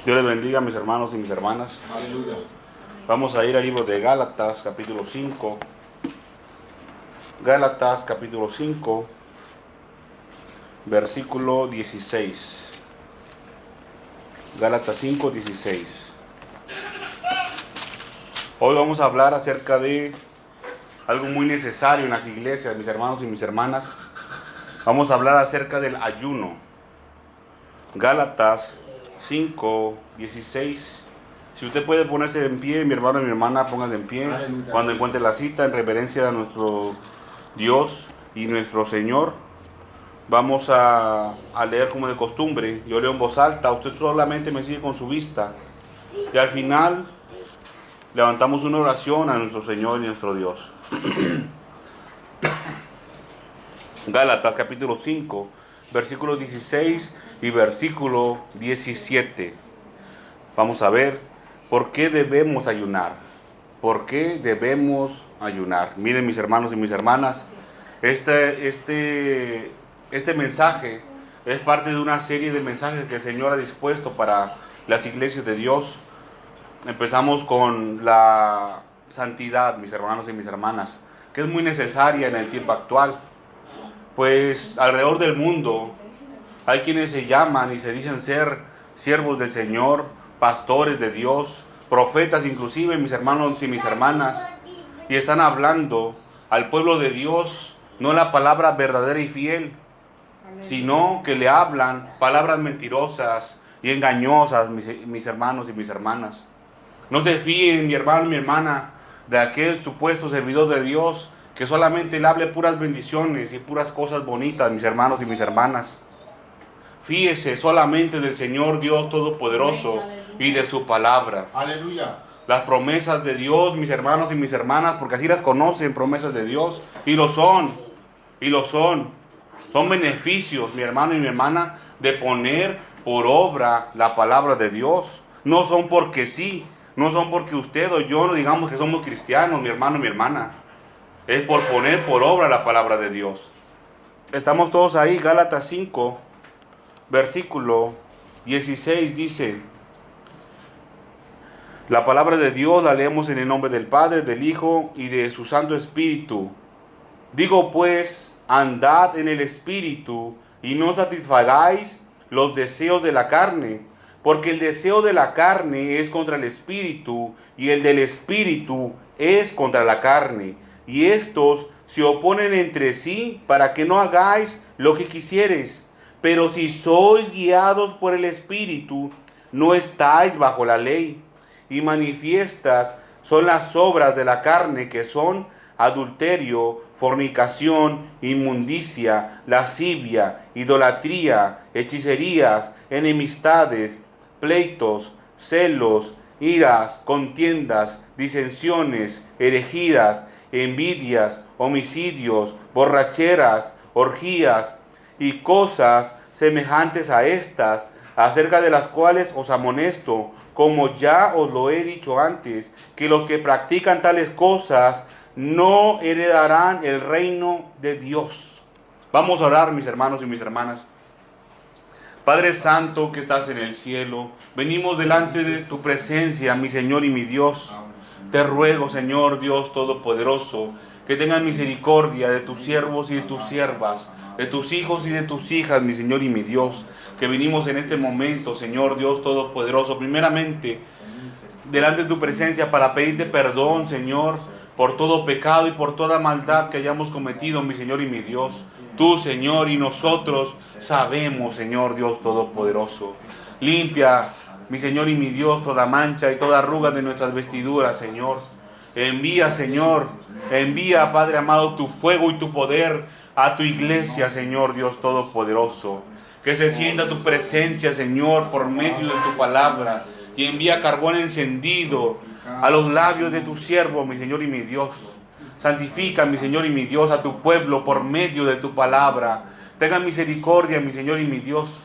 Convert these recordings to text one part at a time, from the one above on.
Dios les bendiga, mis hermanos y mis hermanas. Aleluya. Vamos a ir al libro de Gálatas, capítulo 5. Gálatas, capítulo 5, versículo 16. Gálatas 5, 16. Hoy vamos a hablar acerca de algo muy necesario en las iglesias, mis hermanos y mis hermanas. Vamos a hablar acerca del ayuno. Gálatas 5, 16. Si usted puede ponerse en pie, mi hermano y mi hermana, póngase en pie. Aleluya. Cuando encuentre la cita, en reverencia a nuestro Dios y nuestro Señor. Vamos a leer como de costumbre. Yo leo en voz alta, usted solamente me sigue con su vista. Y al final levantamos una oración a nuestro Señor y nuestro Dios. Gálatas capítulo 5, versículo 16 y versículo 17. Vamos a ver por qué debemos ayunar. ¿Por qué debemos ayunar? Miren, mis hermanos y mis hermanas, este mensaje es parte de una serie de mensajes que el Señor ha dispuesto para las iglesias de Dios. Empezamos con la santidad, mis hermanos y mis hermanas, que es muy necesaria en el tiempo actual. Pues alrededor del mundo hay quienes se llaman y se dicen ser siervos del Señor, pastores de Dios, profetas inclusive, mis hermanos y mis hermanas, y están hablando al pueblo de Dios no la palabra verdadera y fiel, sino que le hablan palabras mentirosas y engañosas, mis hermanos y mis hermanas. No se fíen, mi hermano y mi hermana, de aquel supuesto servidor de Dios que solamente le hable puras bendiciones y puras cosas bonitas, mis hermanos y mis hermanas. Fíjese solamente del Señor Dios Todopoderoso y de su palabra. Aleluya. Las promesas de Dios, mis hermanos y mis hermanas, porque así las conocen, promesas de Dios, y lo son, y lo son. Son beneficios, mi hermano y mi hermana, de poner por obra la palabra de Dios. No son porque sí, no son porque usted o yo no digamos que somos cristianos, mi hermano y mi hermana. Es por poner por obra la palabra de Dios. Estamos todos ahí, Gálatas 5, versículo 16 dice: la palabra de Dios la leemos en el nombre del Padre, del Hijo y de su Santo Espíritu. Digo pues, andad en el Espíritu y no satisfagáis los deseos de la carne, porque el deseo de la carne es contra el Espíritu y el del Espíritu es contra la carne. Y estos se oponen entre sí para que no hagáis lo que quisiereis. Pero si sois guiados por el Espíritu, no estáis bajo la ley. Y manifiestas son las obras de la carne, que son adulterio, fornicación, inmundicia, lascivia, idolatría, hechicerías, enemistades, pleitos, celos, iras, contiendas, disensiones, herejías, envidias, homicidios, borracheras, orgías y cosas semejantes a estas, acerca de las cuales os amonesto, como ya os lo he dicho antes, que los que practican tales cosas no heredarán el reino de Dios. Vamos a orar, mis hermanos y mis hermanas. Padre Santo que estás en el cielo, venimos delante de tu presencia, mi Señor y mi Dios. Te ruego, Señor Dios Todopoderoso, que tengas misericordia de tus siervos y de tus siervas, de tus hijos y de tus hijas, mi Señor y mi Dios, que venimos en este momento, Señor Dios Todopoderoso, primeramente delante de tu presencia para pedirte perdón, Señor, por todo pecado y por toda maldad que hayamos cometido, mi Señor y mi Dios. Tú, Señor, y nosotros sabemos, Señor Dios Todopoderoso. Limpia, mi Señor y mi Dios, toda mancha y toda arruga de nuestras vestiduras, Señor. Envía, Señor, envía, Padre amado, tu fuego y tu poder a tu iglesia, Señor Dios Todopoderoso. Que se sienta tu presencia, Señor, por medio de tu palabra. Y envía carbón encendido a los labios de tu siervo, mi Señor y mi Dios. Santifica, mi Señor y mi Dios, a tu pueblo por medio de tu palabra. Tenga misericordia, mi Señor y mi Dios.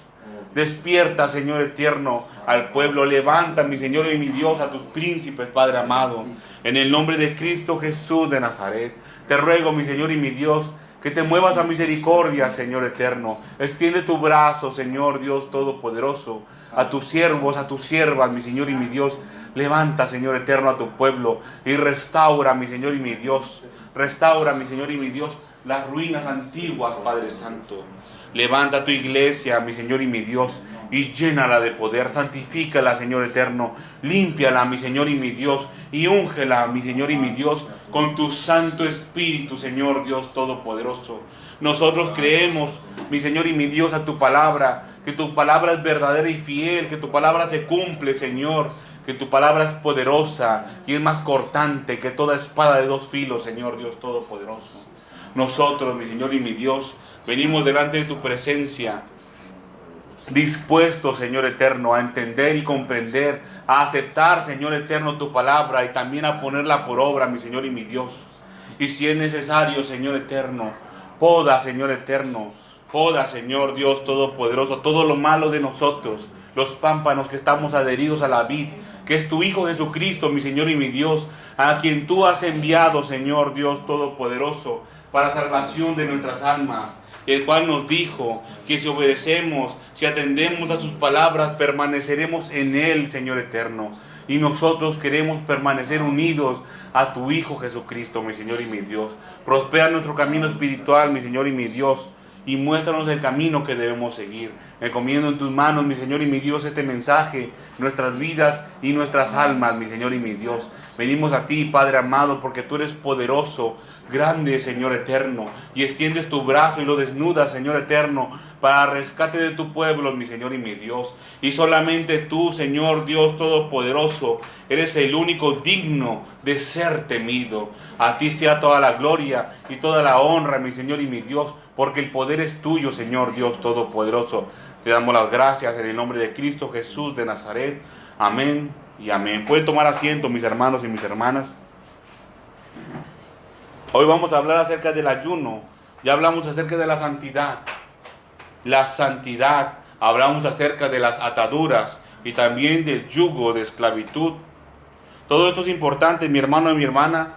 Despierta, Señor eterno, al pueblo. Levanta, mi Señor y mi Dios, a tus príncipes, Padre amado. En el nombre de Cristo Jesús de Nazaret. Te ruego, mi Señor y mi Dios, Que te muevas a misericordia, Señor eterno. Extiende tu brazo, Señor Dios Todopoderoso, a tus siervos, a tus siervas, mi Señor y mi Dios. Levanta, Señor eterno, a tu pueblo y restaura, mi Señor y mi Dios. Restaura, mi Señor y mi Dios, las ruinas antiguas, Padre Santo. Levanta tu iglesia, mi Señor y mi Dios, y llénala de poder. Santifícala, Señor eterno. Límpiala, mi Señor y mi Dios, y úngela, mi Señor y mi Dios, con tu Santo Espíritu, Señor Dios Todopoderoso. Nosotros creemos, mi Señor y mi Dios, a tu palabra, que tu palabra es verdadera y fiel, que tu palabra se cumple, Señor, que tu palabra es poderosa y es más cortante que toda espada de dos filos, Señor Dios Todopoderoso. Nosotros, mi Señor y mi Dios, venimos delante de tu presencia, dispuestos, Señor eterno, a entender y comprender, a aceptar, Señor eterno, tu palabra y también a ponerla por obra, mi Señor y mi Dios. Y si es necesario, Señor eterno, poda, Señor eterno, poda, Señor Dios Todopoderoso, todo lo malo de nosotros, los pámpanos que estamos adheridos a la vid, que es tu Hijo Jesucristo, mi Señor y mi Dios, a quien tú has enviado, Señor Dios Todopoderoso, para salvación de nuestras almas, el cual nos dijo que si obedecemos, si atendemos a sus palabras, permaneceremos en Él, Señor eterno. Y nosotros queremos permanecer unidos a tu Hijo Jesucristo, mi Señor y mi Dios. Prospera nuestro camino espiritual, mi Señor y mi Dios, y muéstranos el camino que debemos seguir. Encomiendo en tus manos, mi Señor y mi Dios, este mensaje, nuestras vidas y nuestras almas, mi Señor y mi Dios. Venimos a ti, Padre amado, porque tú eres poderoso, grande, Señor eterno, y extiendes tu brazo y lo desnudas, Señor eterno, para rescate de tu pueblo, mi Señor y mi Dios. Y solamente tú, Señor Dios Todopoderoso, eres el único digno de ser temido. A ti sea toda la gloria y toda la honra, mi Señor y mi Dios, porque el poder es tuyo, Señor Dios Todopoderoso. Te damos las gracias en el nombre de Cristo Jesús de Nazaret. Amén y amén. Pueden tomar asiento, mis hermanos y mis hermanas. Hoy vamos a hablar acerca del ayuno. Ya hablamos acerca de la santidad. La santidad. Hablamos acerca de las ataduras y también del yugo de esclavitud. Todo esto es importante, mi hermano y mi hermana,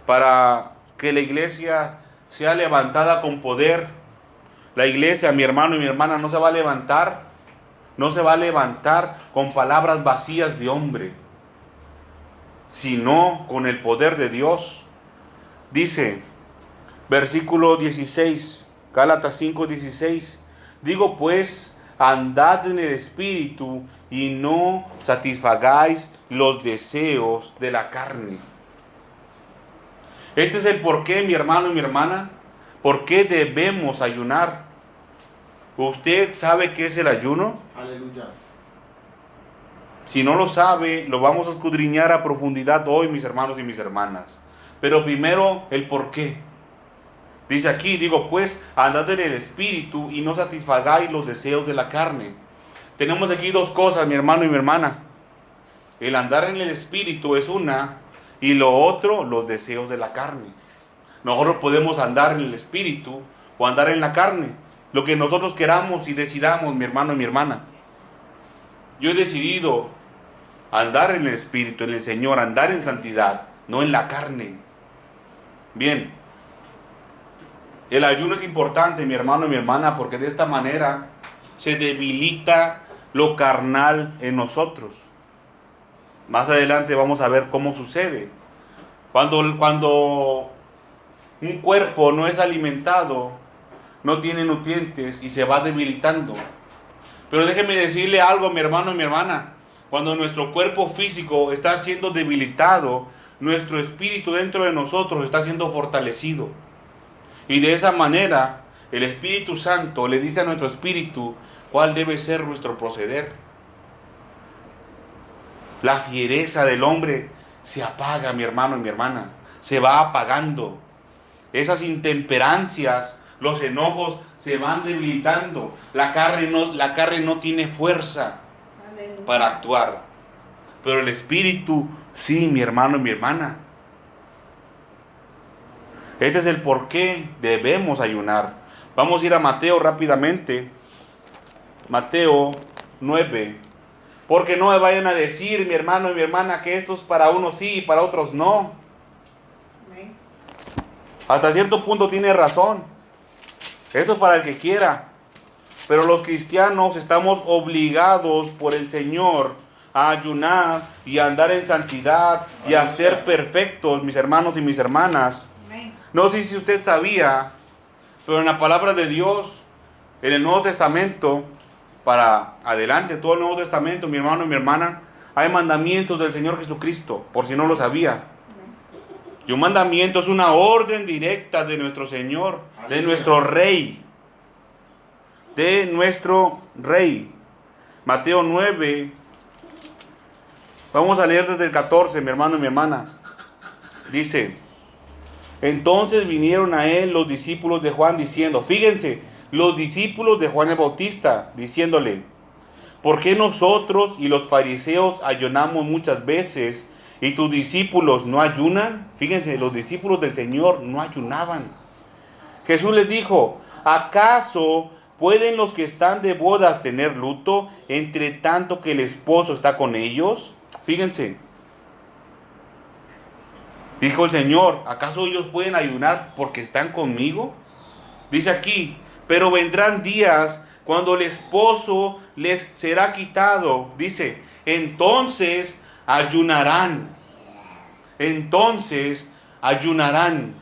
para que la iglesia sea levantada con poder. La iglesia, mi hermano y mi hermana, no se va a levantar con palabras vacías de hombre, sino con el poder de Dios. Dice, versículo 16, Gálatas 5:16, digo pues, andad en el Espíritu y no satisfagáis los deseos de la carne. Este es el porqué, mi hermano y mi hermana, por qué debemos ayunar. ¿Usted sabe qué es el ayuno? Aleluya. Si no lo sabe, lo vamos a escudriñar a profundidad hoy, mis hermanos y mis hermanas. Pero primero, el porqué. Dice aquí, digo pues, andad en el Espíritu y no satisfagáis los deseos de la carne. Tenemos aquí dos cosas, mi hermano y mi hermana. El andar en el Espíritu es una, y lo otro, los deseos de la carne. Nosotros podemos andar en el Espíritu o andar en la carne, lo que nosotros queramos y decidamos, mi hermano y mi hermana. Yo he decidido andar en el Espíritu, en el Señor, andar en santidad, no en la carne. Bien, el ayuno es importante, mi hermano y mi hermana, porque de esta manera se debilita lo carnal en nosotros. Más adelante vamos a ver cómo sucede. Cuando un cuerpo no es alimentado, no tiene nutrientes y se va debilitando. Pero déjeme decirle algo, mi hermano y mi hermana. Cuando nuestro cuerpo físico está siendo debilitado, nuestro espíritu dentro de nosotros está siendo fortalecido. Y de esa manera, el Espíritu Santo le dice a nuestro espíritu cuál debe ser nuestro proceder. La fiereza del hombre se apaga, mi hermano y mi hermana. Se va apagando. Esas intemperancias, los enojos se van debilitando. La carne no tiene fuerza para actuar. Pero el Espíritu, sí, mi hermano y mi hermana. Este es el por qué debemos ayunar. Vamos a ir a Mateo rápidamente. Mateo 9. Porque no me vayan a decir, mi hermano y mi hermana, que esto es para unos sí y para otros no. Hasta cierto punto tiene razón. Esto es para el que quiera. Pero los cristianos estamos obligados por el Señor a ayunar y a andar en santidad y a ser perfectos, mis hermanos y mis hermanas. No sé si usted sabía, pero en la palabra de Dios, en el Nuevo Testamento, para adelante, todo el Nuevo Testamento, mi hermano y mi hermana, hay mandamientos del Señor Jesucristo, por si no lo sabía. Y un mandamiento es una orden directa de nuestro Señor, de nuestro Rey. De nuestro Rey. Mateo 9. Vamos a leer desde el 14, mi hermano y mi hermana. Dice: entonces vinieron a él los discípulos de Juan diciendo, fíjense, los discípulos de Juan el Bautista, diciéndole, ¿por qué nosotros y los fariseos ayunamos muchas veces y tus discípulos no ayunan? Fíjense, los discípulos del Señor no ayunaban. Jesús les dijo, ¿acaso pueden los que están de bodas tener luto entre tanto que el esposo está con ellos? Fíjense. Dijo el Señor, ¿acaso ellos pueden ayunar porque están conmigo? Dice aquí, pero vendrán días cuando el esposo les será quitado. Dice, entonces ayunarán. Entonces ayunarán.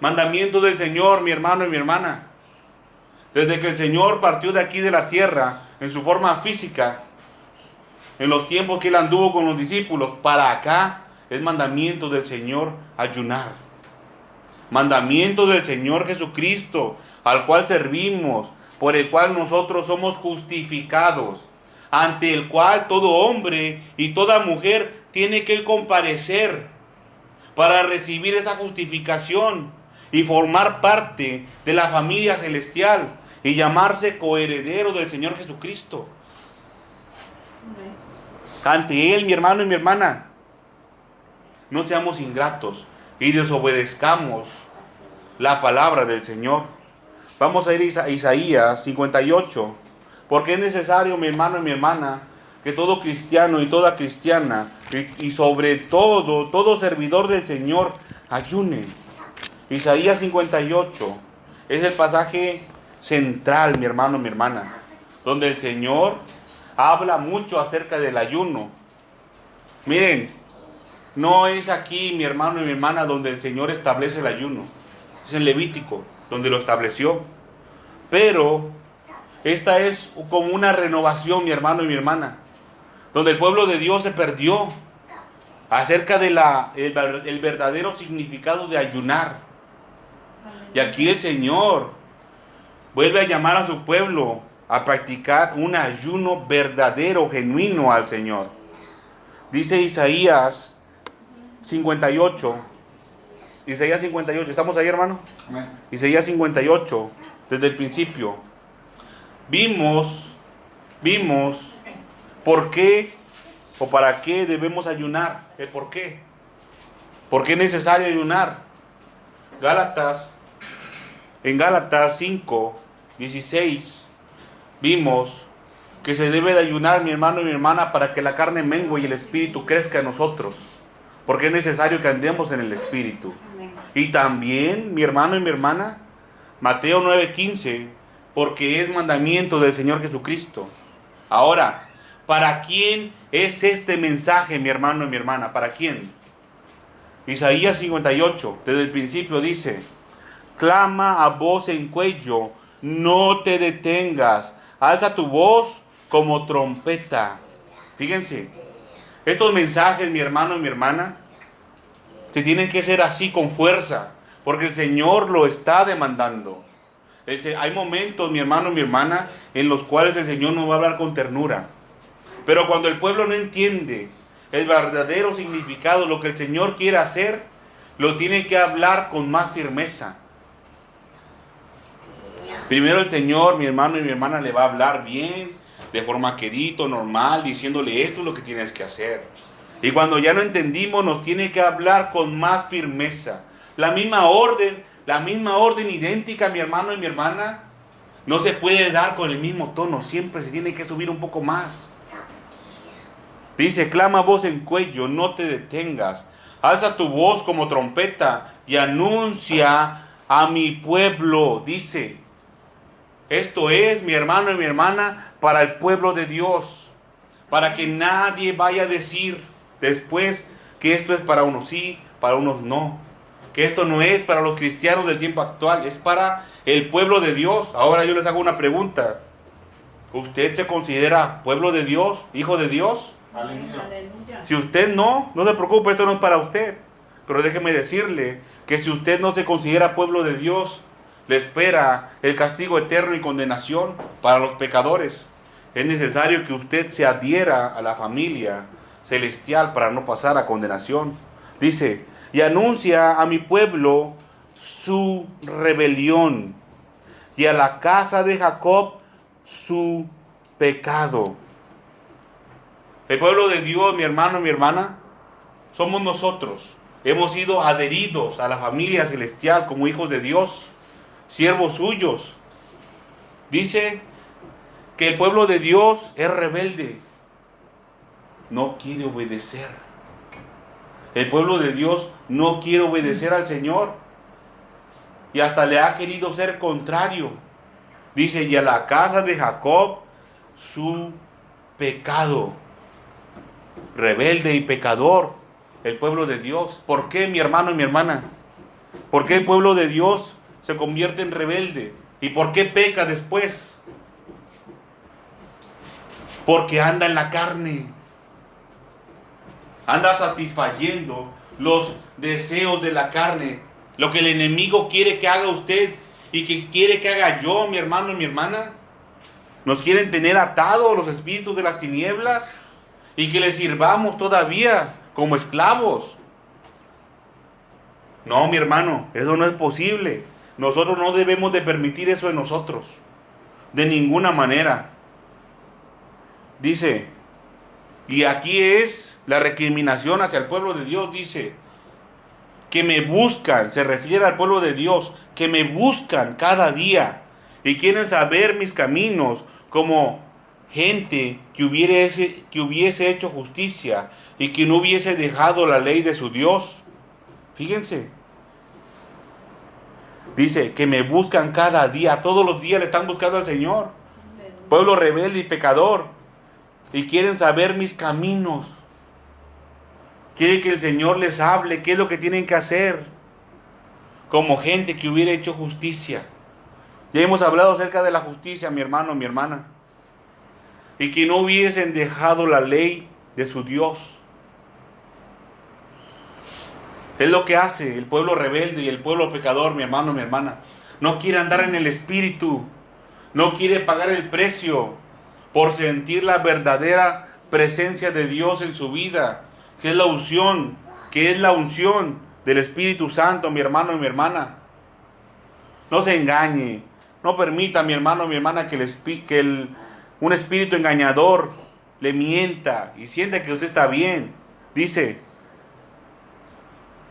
Mandamiento del Señor, mi hermano y mi hermana. Desde que el Señor partió de aquí de la tierra, en su forma física, en los tiempos que Él anduvo con los discípulos, para acá, es mandamiento del Señor ayunar. Mandamiento del Señor Jesucristo, al cual servimos, por el cual nosotros somos justificados, ante el cual todo hombre y toda mujer tiene que comparecer para recibir esa justificación y formar parte de la familia celestial y llamarse coheredero del Señor Jesucristo. Ante Él, mi hermano y mi hermana, no seamos ingratos y desobedezcamos la palabra del Señor. Vamos a ir a Isaías 58, porque es necesario, mi hermano y mi hermana, que todo cristiano y toda cristiana, y sobre todo servidor del Señor, ayune. Isaías 58 es el pasaje central, mi hermano y mi hermana, donde el Señor habla mucho acerca del ayuno. Miren, no es aquí, mi hermano y mi hermana, donde el Señor establece el ayuno. Es en Levítico, donde lo estableció. Pero esta es como una renovación, mi hermano y mi hermana, donde el pueblo de Dios se perdió acerca de el verdadero significado de ayunar. Y aquí el Señor vuelve a llamar a su pueblo a practicar un ayuno verdadero, genuino al Señor. Dice Isaías 58. Isaías 58. ¿Estamos ahí, hermano? Amén. Isaías 58, desde el principio. Vimos por qué o para qué debemos ayunar. ¿El por qué? ¿Por qué es necesario ayunar? En Gálatas 5, 16, vimos que se debe de ayunar, mi hermano y mi hermana, para que la carne mengue y el espíritu crezca en nosotros. Porque es necesario que andemos en el espíritu. Amén. Y también, mi hermano y mi hermana, Mateo 9:15, porque es mandamiento del Señor Jesucristo. Ahora, ¿para quién es este mensaje, mi hermano y mi hermana? ¿Para quién? Isaías 58, desde el principio dice, clama a voz en cuello, no te detengas, alza tu voz como trompeta. Fíjense, estos mensajes, mi hermano y mi hermana, se tienen que hacer así con fuerza, porque el Señor lo está demandando. Hay momentos, mi hermano y mi hermana, en los cuales el Señor nos va a hablar con ternura. Pero cuando el pueblo no entiende el verdadero significado, lo que el Señor quiere hacer, lo tiene que hablar con más firmeza. Primero el Señor, mi hermano y mi hermana, le va a hablar bien, de forma quedito, normal, diciéndole esto es lo que tienes que hacer. Y cuando ya no entendimos, nos tiene que hablar con más firmeza. La misma orden idéntica, mi hermano y mi hermana, no se puede dar con el mismo tono, siempre se tiene que subir un poco más. Dice, clama voz en cuello, no te detengas, alza tu voz como trompeta y anuncia a mi pueblo, dice, Esto es, mi hermano y mi hermana, para el pueblo de Dios. Para que nadie vaya a decir después que esto es para unos sí, para unos no. Que esto no es para los cristianos del tiempo actual, es para el pueblo de Dios. Ahora yo les hago una pregunta. ¿Usted se considera pueblo de Dios, hijo de Dios? Aleluya. Si usted no se preocupe, esto no es para usted. Pero déjeme decirle que si usted no se considera pueblo de Dios, le espera el castigo eterno y condenación para los pecadores. Es necesario que usted se adhiera a la familia celestial para no pasar a condenación. Dice, y anuncia a mi pueblo su rebelión, y a la casa de Jacob su pecado. El pueblo de Dios, mi hermano, mi hermana, somos nosotros. Hemos sido adheridos a la familia celestial como hijos de Dios, siervos suyos. Dice que el pueblo de Dios es rebelde, no quiere obedecer. El pueblo de Dios no quiere obedecer al Señor y hasta le ha querido ser contrario. Dice, y a la casa de Jacob su pecado. Rebelde y pecador el pueblo de Dios. ¿Por qué, mi hermano y mi hermana? ¿Por qué el pueblo de Dios se convierte en rebelde? ¿Y por qué peca después? Porque anda en la carne. Anda satisfayendo los deseos de la carne. Lo que el enemigo quiere que haga usted y que quiere que haga yo, mi hermano y mi hermana. Nos quieren tener atados los espíritus de las tinieblas y que les sirvamos todavía como esclavos. No, mi hermano, eso no es posible. Nosotros no debemos de permitir eso en nosotros. De ninguna manera. Dice, y aquí es la recriminación hacia el pueblo de Dios. Dice, que me buscan, se refiere al pueblo de Dios, que me buscan cada día y quieren saber mis caminos como gente que hubiese hecho justicia y que no hubiese dejado la ley de su Dios. Fíjense. Dice que me buscan cada día, todos los días le están buscando al Señor. Pueblo rebelde y pecador. Y quieren saber mis caminos. Quieren que el Señor les hable qué es lo que tienen que hacer. Como gente que hubiera hecho justicia. Ya hemos hablado acerca de la justicia, mi hermano, mi hermana. Y que no hubiesen dejado la ley de su Dios. Es lo que hace el pueblo rebelde y el pueblo pecador, mi hermano, mi hermana. No quiere andar en el Espíritu. No quiere pagar el precio por sentir la verdadera presencia de Dios en su vida. Que es la unción del Espíritu Santo, mi hermano y mi hermana. No se engañe. No permita, mi hermano, mi hermana, que un espíritu engañador le mienta y sienta que usted está bien. Dice,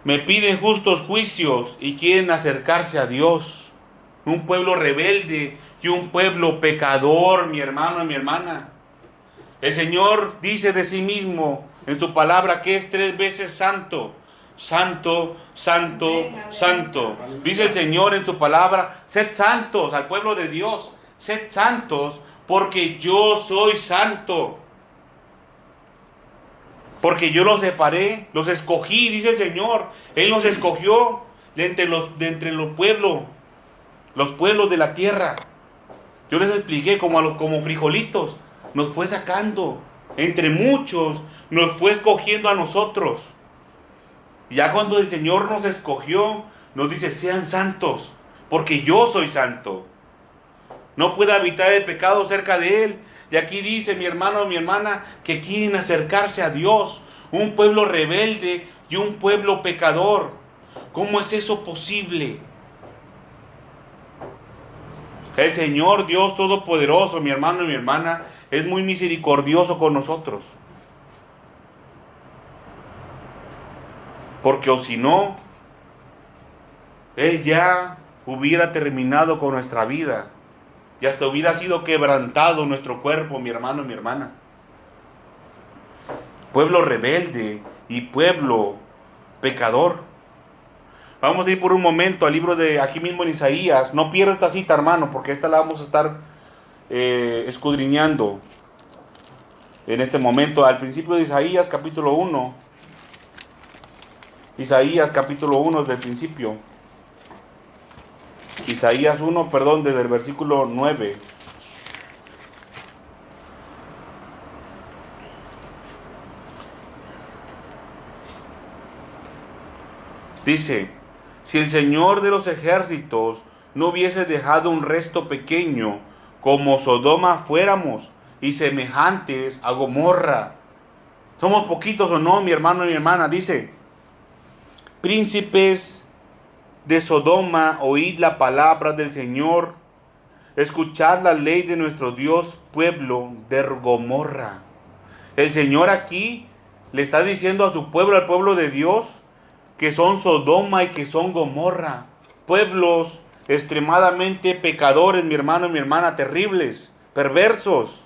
me piden justos juicios y quieren acercarse a Dios. Un pueblo rebelde y un pueblo pecador, mi hermano y mi hermana. El Señor dice de sí mismo en su palabra que es 3 veces santo. Santo, santo, santo. Dice el Señor en su palabra, sed santos al pueblo de Dios. Sed santos porque yo soy santo. Porque yo los separé, los escogí, dice el Señor. Él los escogió de entre los pueblos de la tierra. Yo les expliqué como frijolitos. Nos fue sacando entre muchos, nos fue escogiendo a nosotros. Y ya cuando el Señor nos escogió, nos dice, sean santos, porque yo soy santo. No puede habitar el pecado cerca de Él. Y aquí dice mi hermano, mi hermana, que quieren acercarse a Dios. Un pueblo rebelde y un pueblo pecador. ¿Cómo es eso posible? El Señor Dios Todopoderoso, mi hermano y mi hermana, es muy misericordioso con nosotros. Porque o si no, Él ya hubiera terminado con nuestra vida. Y hasta hubiera sido quebrantado nuestro cuerpo, mi hermano y mi hermana. Pueblo rebelde y pueblo pecador. Vamos a ir por un momento al libro de aquí mismo en Isaías. No pierda esta cita, hermano, porque esta la vamos a estar escudriñando en este momento. Al principio de Isaías capítulo 1. Isaías capítulo 1 desde el principio. Isaías 1, perdón, desde el versículo 9. Dice: si el Señor de los ejércitos no hubiese dejado un resto pequeño, como Sodoma fuéramos, y semejantes a Gomorra. ¿Somos poquitos o no, mi hermano y mi hermana? Dice: príncipes de Sodoma, oíd la palabra del Señor, escuchad la ley de nuestro Dios, pueblo de Gomorra. El Señor aquí le está diciendo a su pueblo, al pueblo de Dios, que son Sodoma y que son Gomorra, pueblos extremadamente pecadores, mi hermano y mi hermana, terribles, perversos.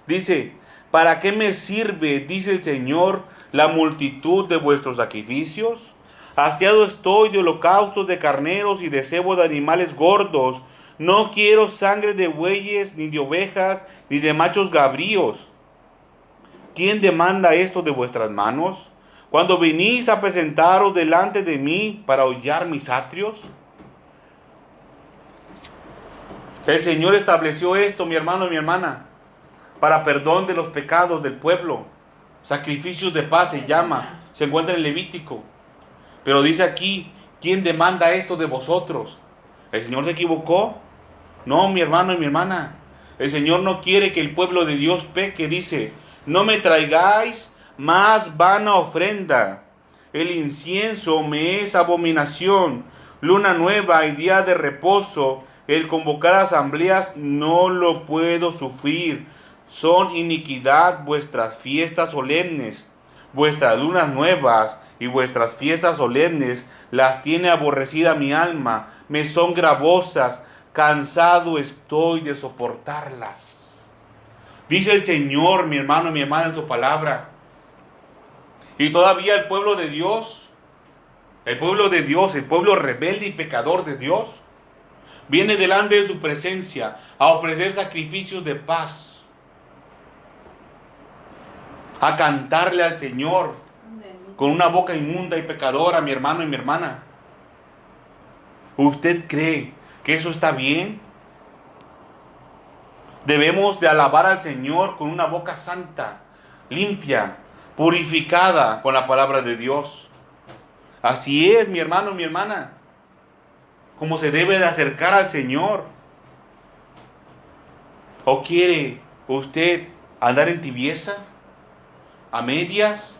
Dice: ¿para qué me sirve, dice el Señor, la multitud de vuestros sacrificios? Hastiado estoy de holocaustos de carneros y de cebo de animales gordos. No quiero sangre de bueyes, ni de ovejas, ni de machos cabríos. ¿Quién demanda esto de vuestras manos? Cuando venís a presentaros delante de mí para hollar mis atrios. El Señor estableció esto, mi hermano y mi hermana, para perdón de los pecados del pueblo. Sacrificios de paz se llama, se encuentra en Levítico. Pero dice aquí: ¿quién demanda esto de vosotros? ¿El Señor se equivocó? No, mi hermano y mi hermana. El Señor no quiere que el pueblo de Dios peque. Dice: no me traigáis más vana ofrenda. El incienso me es abominación. Luna nueva y día de reposo, el convocar asambleas, no lo puedo sufrir. Son iniquidad vuestras fiestas solemnes. Vuestras lunas nuevas y vuestras fiestas solemnes las tiene aborrecida mi alma. Me son gravosas. Cansado estoy de soportarlas. Dice el Señor, mi hermano y mi hermana, en su palabra. Y todavía el pueblo de Dios, el pueblo rebelde y pecador de Dios, viene delante de su presencia a ofrecer sacrificios de paz, a cantarle al Señor con una boca inmunda y pecadora, mi hermano y mi hermana. ¿Usted cree que eso está bien? Debemos de alabar al Señor con una boca santa, limpia, purificada con la palabra de Dios. Así es, mi hermano y mi hermana, como se debe de acercar al Señor. ¿O quiere usted andar en tibieza, a medias?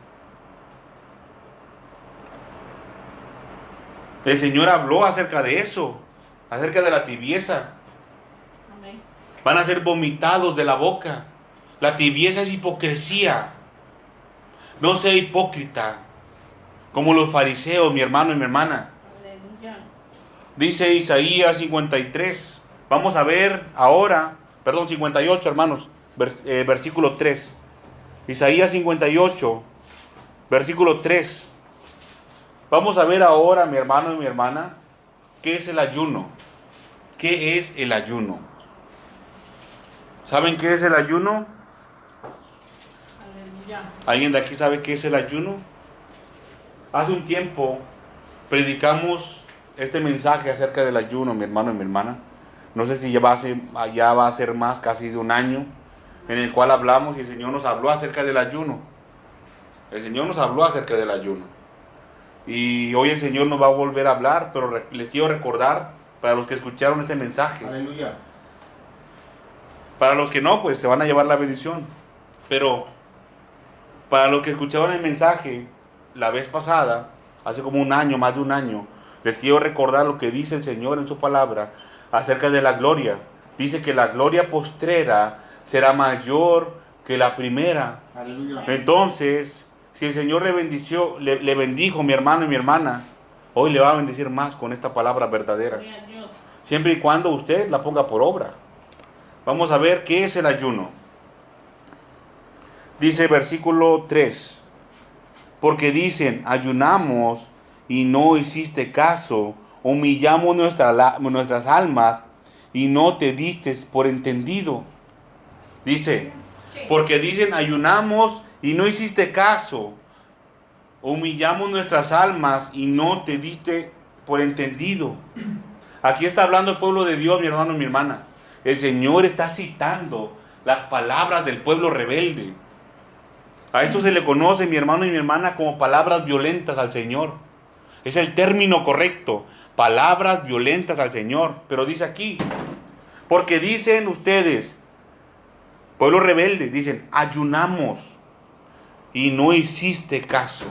El Señor habló acerca de eso, acerca de la tibieza. Amén. Van a ser vomitados de la boca. La tibieza es hipocresía. No sea hipócrita como los fariseos, mi hermano y mi hermana. Aleluya. Dice Isaías 53. Vamos a ver ahora, 58, hermanos, versículo 3. Isaías 58, versículo 3. Vamos a ver ahora, mi hermano y mi hermana, ¿qué es el ayuno? ¿Qué es el ayuno? ¿Saben qué es el ayuno? ¿Alguien de aquí sabe qué es el ayuno? Hace un tiempo predicamos este mensaje acerca del ayuno, mi hermano y mi hermana. No sé si ya va a ser más, casi de un año, en el cual hablamos y el Señor nos habló acerca del ayuno. El Señor nos habló acerca del ayuno. Y hoy el Señor nos va a volver a hablar, pero les quiero recordar, para los que escucharon este mensaje. Aleluya. Para los que no, pues se van a llevar la bendición. Pero para los que escucharon el mensaje la vez pasada, hace como un año, más de un año, les quiero recordar lo que dice el Señor en su palabra acerca de la gloria. Dice que la gloria postrera será mayor que la primera. Aleluya. Entonces, si el Señor le bendijo, mi hermano y mi hermana, hoy le va a bendecir más con esta palabra verdadera. Siempre y cuando usted la ponga por obra. Vamos a ver qué es el ayuno. Dice versículo 3. Porque dicen: ayunamos y no hiciste caso. Humillamos nuestras almas y no te diste por entendido. Dice, porque dicen ayunamos y no hiciste caso. Humillamos nuestras almas y no te diste por entendido. Aquí está hablando el pueblo de Dios, mi hermano y mi hermana. El Señor está citando las palabras del pueblo rebelde. A esto se le conoce, mi hermano y mi hermana, como palabras violentas al Señor. Es el término correcto, palabras violentas al Señor. Pero dice aquí, porque dicen ustedes, pueblo rebelde, dicen, ayunamos y no hiciste caso.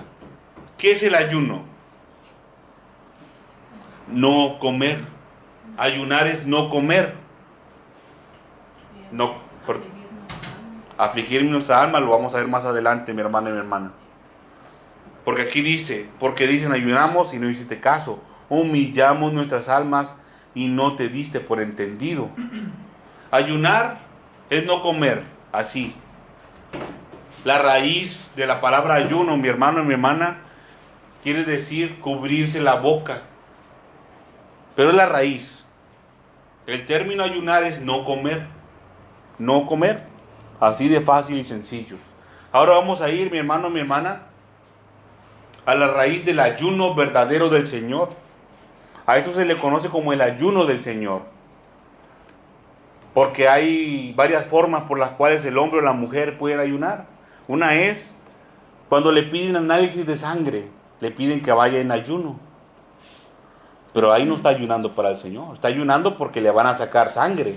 ¿Qué es el ayuno? No comer. Ayunar es no comer. No, afligir nuestra alma, lo vamos a ver más adelante, mi hermano y mi hermana. Porque aquí dice, porque dicen ayunamos y no hiciste caso. Humillamos nuestras almas y no te diste por entendido. Ayunar es no comer, así. La raíz de la palabra ayuno, mi hermano y mi hermana, quiere decir cubrirse la boca. Pero es la raíz. El término ayunar es no comer. No comer. Así de fácil y sencillo. Ahora vamos a ir, mi hermano, mi hermana, a la raíz del ayuno verdadero del Señor. A esto se le conoce como el ayuno del Señor. Porque hay varias formas por las cuales el hombre o la mujer pueden ayunar. Una es cuando le piden análisis de sangre, le piden que vaya en ayuno. Pero ahí no está ayunando para el Señor, está ayunando porque le van a sacar sangre.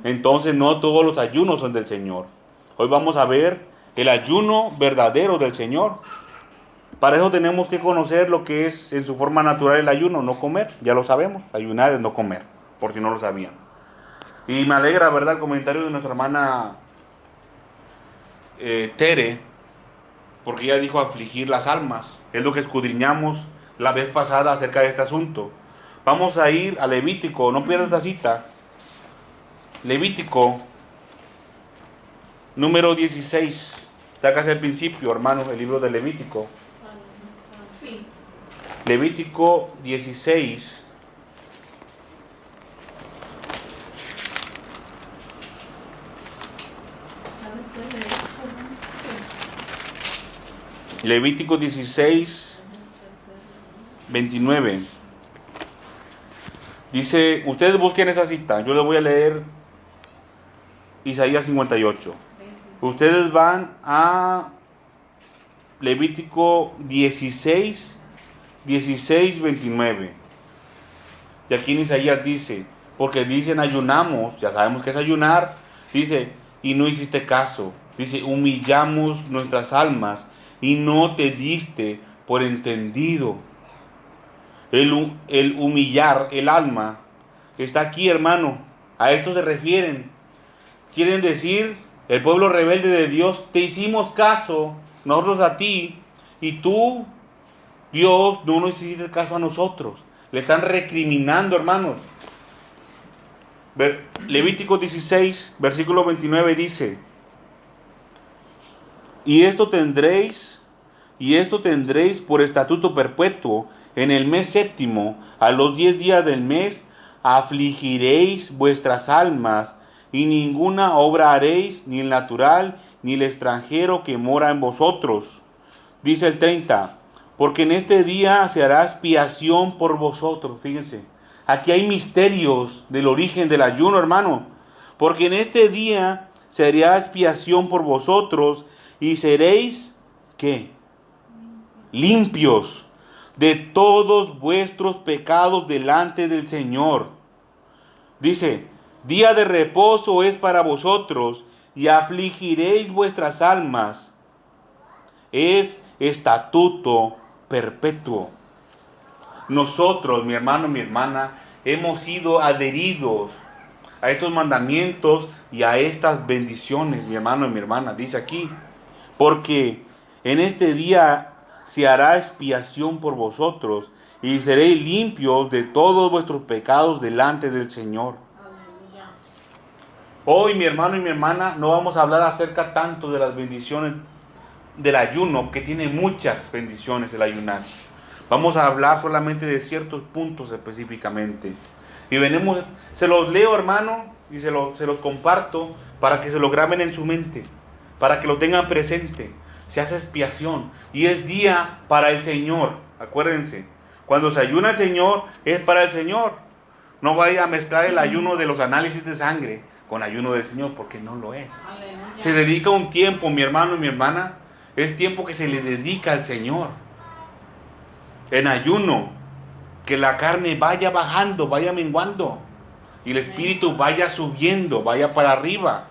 Entonces no todos los ayunos son del Señor. Hoy vamos a ver el ayuno verdadero del Señor. Para eso tenemos que conocer lo que es en su forma natural el ayuno, no comer. Ya lo sabemos, ayunar es no comer, por si no lo sabían. Y me alegra, ¿verdad?, el comentario de nuestra hermana Tere, porque ella dijo afligir las almas. Es lo que escudriñamos la vez pasada acerca de este asunto. Vamos a ir a Levítico, no pierdas la cita. Levítico, número 16. Está casi al principio, hermanos, el libro de Levítico. Sí. Levítico 16. Levítico 16, 29. Dice, ustedes busquen esa cita, yo les voy a leer Isaías 58. Ustedes van a Levítico 16, 29. Y aquí en Isaías dice, porque dicen ayunamos, ya sabemos que es ayunar, dice, y no hiciste caso. Dice, humillamos nuestras almas y no te diste por entendido. El humillar el alma está aquí, hermano. A esto se refieren. Quieren decir, el pueblo rebelde de Dios, te hicimos caso, nosotros a ti, y tú, Dios, no nos hiciste caso a nosotros. Le están recriminando, hermanos. Levítico 16, versículo 29 dice, y esto tendréis por estatuto perpetuo, en el mes séptimo, a los 10 días del mes, afligiréis vuestras almas, y ninguna obra haréis, ni el natural, ni el extranjero que mora en vosotros. Dice el 30, porque en este día se hará expiación por vosotros. Fíjense, aquí hay misterios del origen del ayuno, hermano. Porque en este día se hará expiación por vosotros, y seréis, ¿qué? Limpios de todos vuestros pecados delante del Señor. Dice, día de reposo es para vosotros, y afligiréis vuestras almas. Es estatuto perpetuo. Nosotros, mi hermano, mi hermana, hemos sido adheridos a estos mandamientos y a estas bendiciones, mi hermano y mi hermana. Dice aquí, porque en este día se hará expiación por vosotros, y seréis limpios de todos vuestros pecados delante del Señor. Hoy, mi hermano y mi hermana, no vamos a hablar acerca tanto de las bendiciones del ayuno, que tiene muchas bendiciones el ayunar. Vamos a hablar solamente de ciertos puntos específicamente. Y venimos, se los leo, hermano, y se los comparto para que se lo graben en su mente, para que lo tengan presente. Se hace expiación y es día para el Señor. Acuérdense, cuando se ayuna el Señor, es para el Señor. No vaya a mezclar el ayuno de los análisis de sangre con ayuno del Señor, porque no lo es. Aleluya. Se dedica un tiempo, mi hermano y mi hermana, es tiempo que se le dedica al Señor. En ayuno, que la carne vaya bajando, vaya menguando, y el espíritu vaya subiendo, vaya para arriba.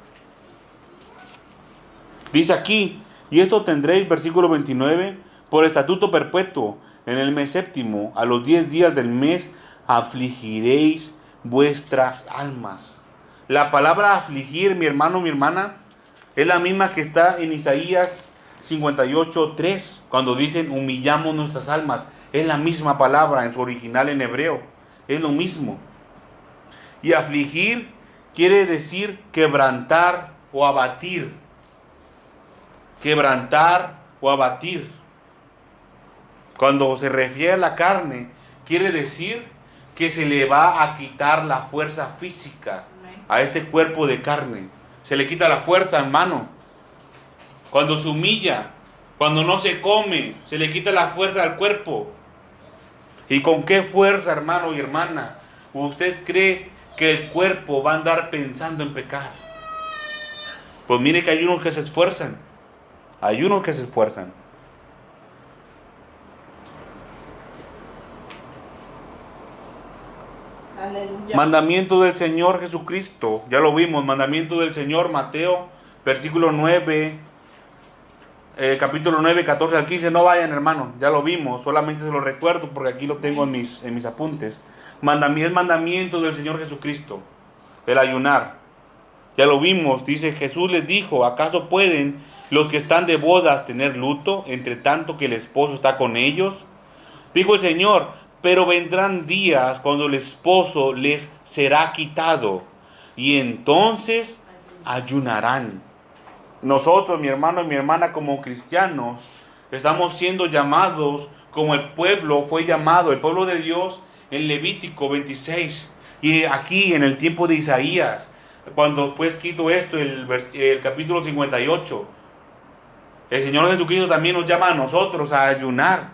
Dice aquí, y esto tendréis, versículo 29, por estatuto perpetuo, en el mes séptimo, a los 10 días del mes, afligiréis vuestras almas. La palabra afligir, mi hermano, mi hermana, es la misma que está en Isaías 58:3, cuando dicen humillamos nuestras almas. Es la misma palabra en su original en hebreo, es lo mismo. Y afligir quiere decir quebrantar o abatir. Quebrantar o abatir. Cuando se refiere a la carne, quiere decir que se le va a quitar la fuerza física a este cuerpo de carne. Se le quita la fuerza, hermano. Cuando se humilla, cuando no se come, se le quita la fuerza al cuerpo. ¿Y con qué fuerza, hermano y hermana, usted cree que el cuerpo va a andar pensando en pecar? Pues mire que hay unos que se esfuerzan. Hay unos que se esfuerzan. Aleluya. Mandamiento del Señor Jesucristo. Ya lo vimos. Mandamiento del Señor, Mateo, versículo 9. Capítulo 9, 14 al 15. No vayan, hermano. Ya lo vimos. Solamente se lo recuerdo porque aquí lo tengo en mis apuntes. Es mandamiento del Señor Jesucristo. El ayunar. Ya lo vimos. Dice, Jesús les dijo, ¿acaso pueden los que están de bodas tener luto, entre tanto que el esposo está con ellos? Dijo el Señor, pero vendrán días cuando el esposo les será quitado, y entonces ayunarán. Nosotros, mi hermano y mi hermana, como cristianos, estamos siendo llamados como el pueblo fue llamado, el pueblo de Dios, en Levítico 26, y aquí en el tiempo de Isaías, cuando fue escrito esto, el capítulo 58, el Señor Jesucristo también nos llama a nosotros a ayunar.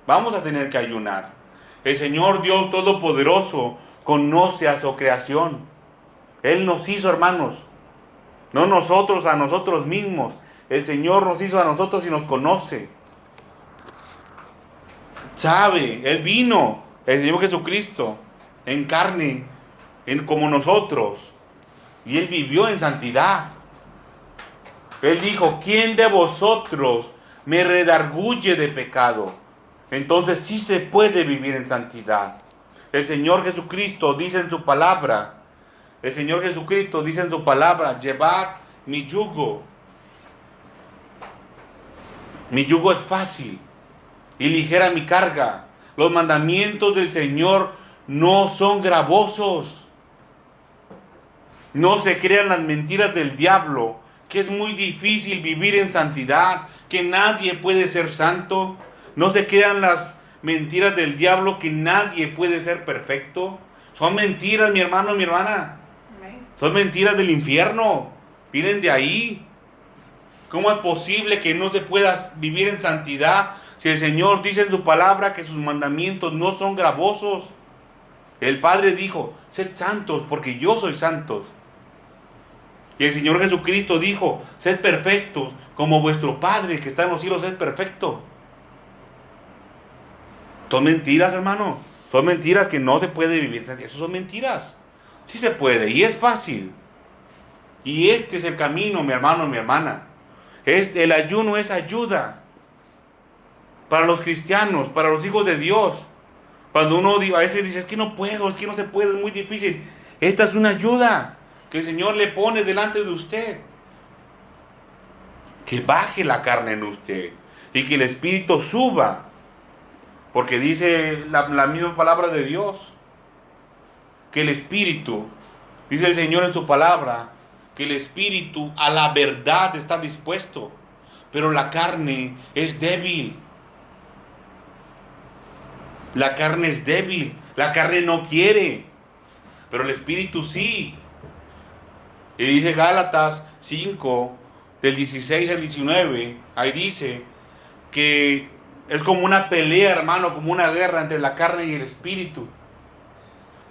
Vamos a tener que ayunar. El Señor Dios Todopoderoso conoce a su creación. Él nos hizo, hermanos. No nosotros a nosotros mismos. El Señor nos hizo a nosotros y nos conoce. Sabe, Él vino, el Señor Jesucristo, en carne, como nosotros. Y Él vivió en santidad. Él dijo, ¿quién de vosotros me redarguye de pecado? Entonces sí se puede vivir en santidad. El Señor Jesucristo dice en su palabra, llevad mi yugo. Mi yugo es fácil y ligera mi carga. Los mandamientos del Señor no son gravosos. No se crean las mentiras del diablo, que es muy difícil vivir en santidad, que nadie puede ser santo. No se crean las mentiras del diablo, que nadie puede ser perfecto. Son mentiras, mi hermano y mi hermana. Son mentiras del infierno. Vienen de ahí. ¿Cómo es posible que no se pueda vivir en santidad si el Señor dice en su palabra que sus mandamientos no son gravosos? El Padre dijo, sed santos porque yo soy santos. Y el Señor Jesucristo dijo, sed perfectos como vuestro Padre que está en los cielos es perfecto. Son mentiras, hermano. Son mentiras que no se puede vivir. Eso son mentiras. Sí se puede y es fácil. Y este es el camino, mi hermano, mi hermana. El ayuno es ayuda para los cristianos, para los hijos de Dios. Cuando uno a veces dice, es que no puedo, es que no se puede, es muy difícil. Esta es una ayuda que el Señor le pone delante de usted. Que baje la carne en usted y que el Espíritu suba. Porque dice la misma palabra de Dios, que el Espíritu, dice el Señor en su palabra, que el Espíritu a la verdad está dispuesto, pero la carne es débil. La carne es débil, la carne no quiere, pero el espíritu sí. Y dice Gálatas 5, del 16 al 19, ahí dice que es como una pelea, hermano, como una guerra entre la carne y el espíritu.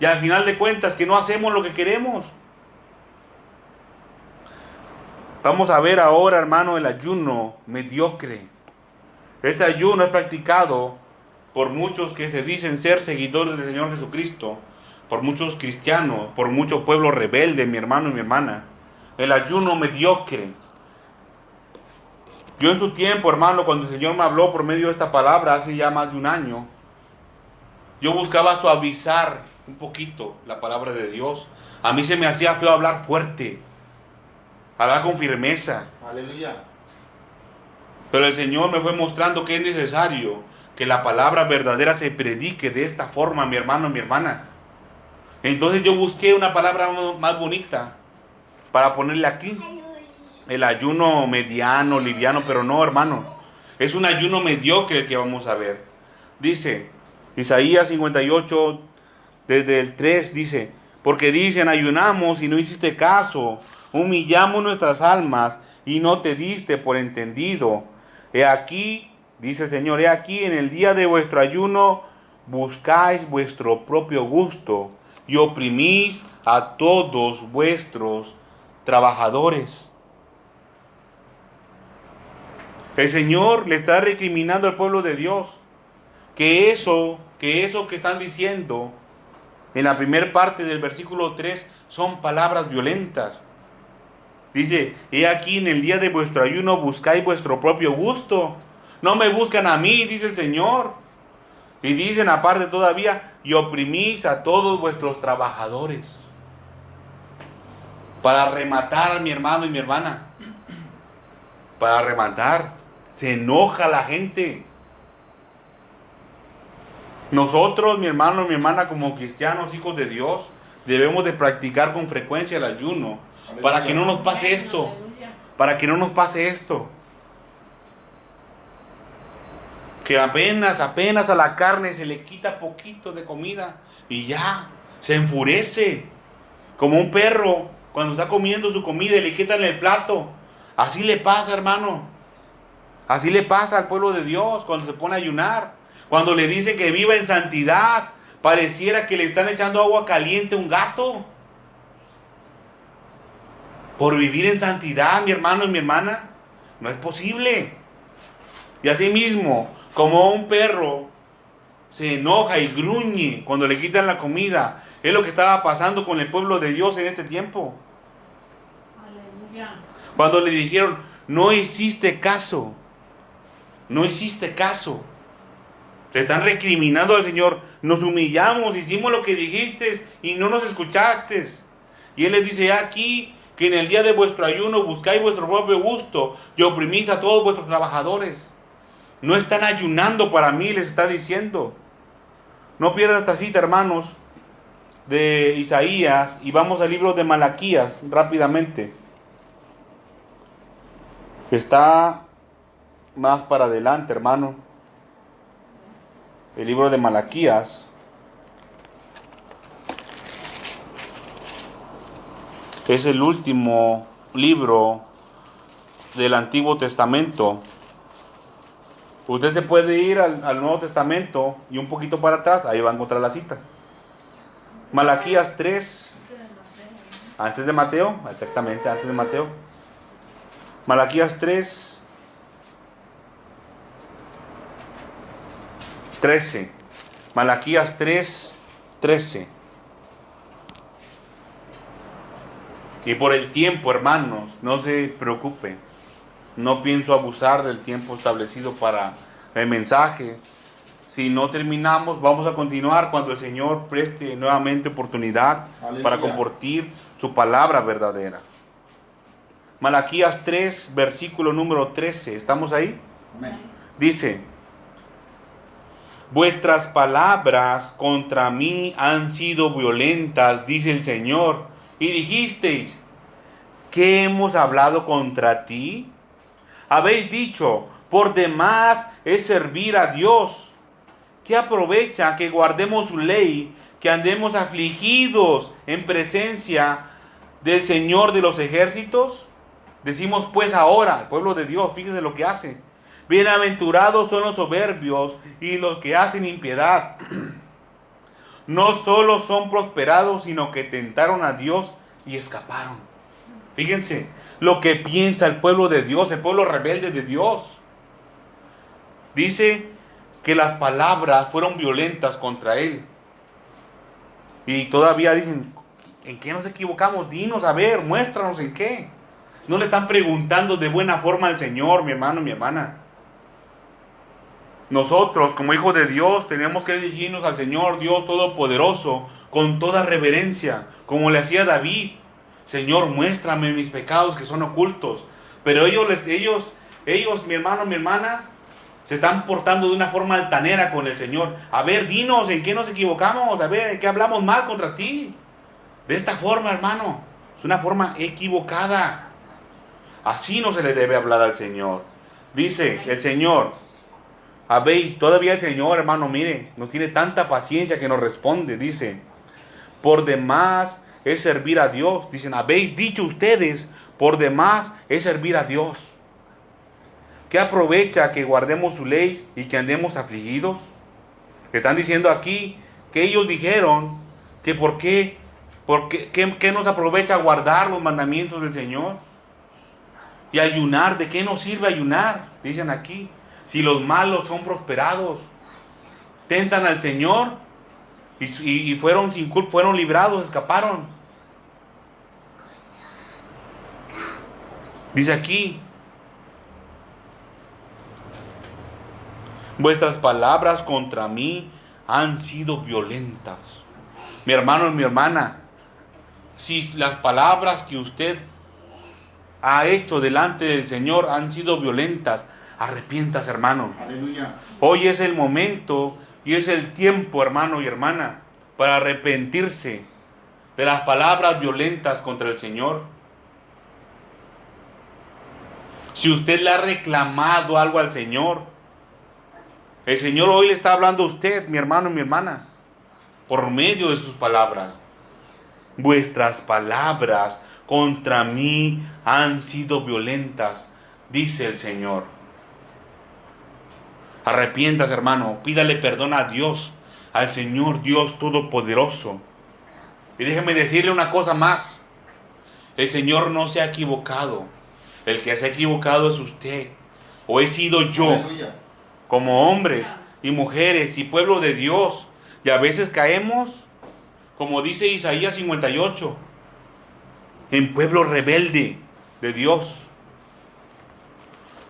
Y al final de cuentas que no hacemos lo que queremos. Vamos a ver ahora, hermano, el ayuno mediocre. Este ayuno es practicado por muchos que se dicen ser seguidores del Señor Jesucristo, por muchos cristianos, por mucho pueblo rebelde, mi hermano y mi hermana. El ayuno mediocre. Yo en su tiempo, hermano, cuando el Señor me habló por medio de esta palabra, hace ya más de un año, yo buscaba suavizar un poquito la palabra de Dios. A mí se me hacía feo hablar fuerte, hablar con firmeza. Aleluya. Pero el Señor me fue mostrando que es necesario que la palabra verdadera se predique de esta forma, mi hermano, mi hermana. Entonces yo busqué una palabra más bonita para ponerle aquí. El ayuno mediano, liviano, pero no, hermano. Es un ayuno mediocre el que vamos a ver. Dice Isaías 58, desde el 3, dice: porque dicen, ayunamos y no hiciste caso, humillamos nuestras almas y no te diste por entendido. He aquí, dice el Señor, he aquí en el día de vuestro ayuno buscáis vuestro propio gusto y oprimís a todos vuestros trabajadores. El Señor le está recriminando al pueblo de Dios que eso que están diciendo en la primera parte del versículo 3 son palabras violentas. Dice: he aquí en el día de vuestro ayuno buscáis vuestro propio gusto. No me buscan a mí, dice el Señor. Y dicen aparte todavía: y oprimís a todos vuestros trabajadores. Para rematar, mi hermano y mi hermana. Para rematar. Se enoja la gente. Nosotros, mi hermano y mi hermana, como cristianos, hijos de Dios, debemos de practicar con frecuencia el ayuno. Aleluya. Para que no nos pase esto. Para que no nos pase esto. Que apenas a la carne se le quita poquito de comida y ya se enfurece. Como un perro cuando está comiendo su comida y le quitan el plato. Así le pasa, hermano. Así le pasa al pueblo de Dios cuando se pone a ayunar. Cuando le dice que viva en santidad, pareciera que le están echando agua caliente a un gato. Por vivir en santidad, mi hermano y mi hermana, no es posible. Y así mismo, como un perro se enoja y gruñe cuando le quitan la comida, es lo que estaba pasando con el pueblo de Dios en este tiempo. Aleluya. Cuando le dijeron: no hiciste caso. No hiciste caso. Le están recriminando al Señor: nos humillamos, hicimos lo que dijiste y no nos escuchaste. Y Él les dice: aquí que en el día de vuestro ayuno buscáis vuestro propio gusto y oprimís a todos vuestros trabajadores. No están ayunando para mí, les está diciendo. No pierdas esta cita, hermanos, de Isaías, y vamos al libro de Malaquías rápidamente. Está más para adelante, hermano. El libro de Malaquías. Es el último libro del Antiguo Testamento. Usted se puede ir al Nuevo Testamento y un poquito para atrás, ahí va a encontrar la cita. Malaquías 3, antes de Mateo, exactamente, antes de Mateo. Malaquías 3, 13. Malaquías 3, 13. Y por el tiempo, hermanos, no se preocupen. No pienso abusar del tiempo establecido para el mensaje. Si no terminamos, vamos a continuar cuando el Señor preste nuevamente oportunidad. Aleluya. Para compartir su palabra verdadera. Malaquías 3, versículo número 13. ¿Estamos ahí? Amén. Dice: vuestras palabras contra mí han sido violentas, dice el Señor. Y dijisteis: ¿qué hemos hablado contra ti? Habéis dicho: por demás es servir a Dios. ¿qué aprovecha que guardemos su ley, que andemos afligidos en presencia del Señor de los ejércitos? Decimos pues ahora, el pueblo de Dios, fíjese lo que hace. Bienaventurados son los soberbios y los que hacen impiedad. No solo son prosperados, sino que tentaron a Dios y escaparon. Fíjense lo que piensa el pueblo de Dios, el pueblo rebelde de Dios. Dice que las palabras fueron violentas contra él. Y todavía dicen, ¿en qué nos equivocamos? Dinos, a ver, muéstranos en qué. No le están preguntando de buena forma al Señor, mi hermano, mi hermana. Nosotros, como hijos de Dios, tenemos que dirigirnos al Señor Dios Todopoderoso con toda reverencia, como le hacía David. Señor, muéstrame mis pecados que son ocultos. Pero ellos, mi hermano, mi hermana, se están portando de una forma altanera con el Señor. A ver, dinos en qué nos equivocamos, a ver, en qué hablamos mal contra ti. De esta forma, hermano, es una forma equivocada. Así no se le debe hablar al Señor. Dice el Señor, habéis, todavía el Señor, hermano, mire, nos tiene tanta paciencia que nos responde. Dice, por demás es servir a Dios. Dicen, habéis dicho ustedes, por demás es servir a Dios. ¿Qué aprovecha que guardemos su ley y que andemos afligidos? Están diciendo aquí que ellos dijeron que ¿qué nos aprovecha guardar los mandamientos del Señor? Y ayunar, ¿de qué nos sirve ayunar? Dicen aquí, si los malos son prosperados, tentan al Señor y fueron sin culpa, fueron librados, escaparon. Dice aquí, vuestras palabras contra mí han sido violentas. Mi hermano y mi hermana, si las palabras que usted ha hecho delante del Señor han sido violentas, arrepiéntase, hermano. Aleluya. Hoy es el momento y es el tiempo, hermano y hermana, para arrepentirse de las palabras violentas contra el Señor. Si usted le ha reclamado algo al Señor, el Señor hoy le está hablando a usted, mi hermano y mi hermana, por medio de sus palabras. Vuestras palabras contra mí han sido violentas, dice el Señor. Arrepiéntase, hermano, pídale perdón a Dios, al Señor Dios Todopoderoso. Y déjeme decirle una cosa más. El Señor no se ha equivocado. El que se ha equivocado es usted, o he sido yo. Aleluya. Como hombres y mujeres y pueblo de Dios. Y a veces caemos, como dice Isaías 58, en pueblo rebelde de Dios.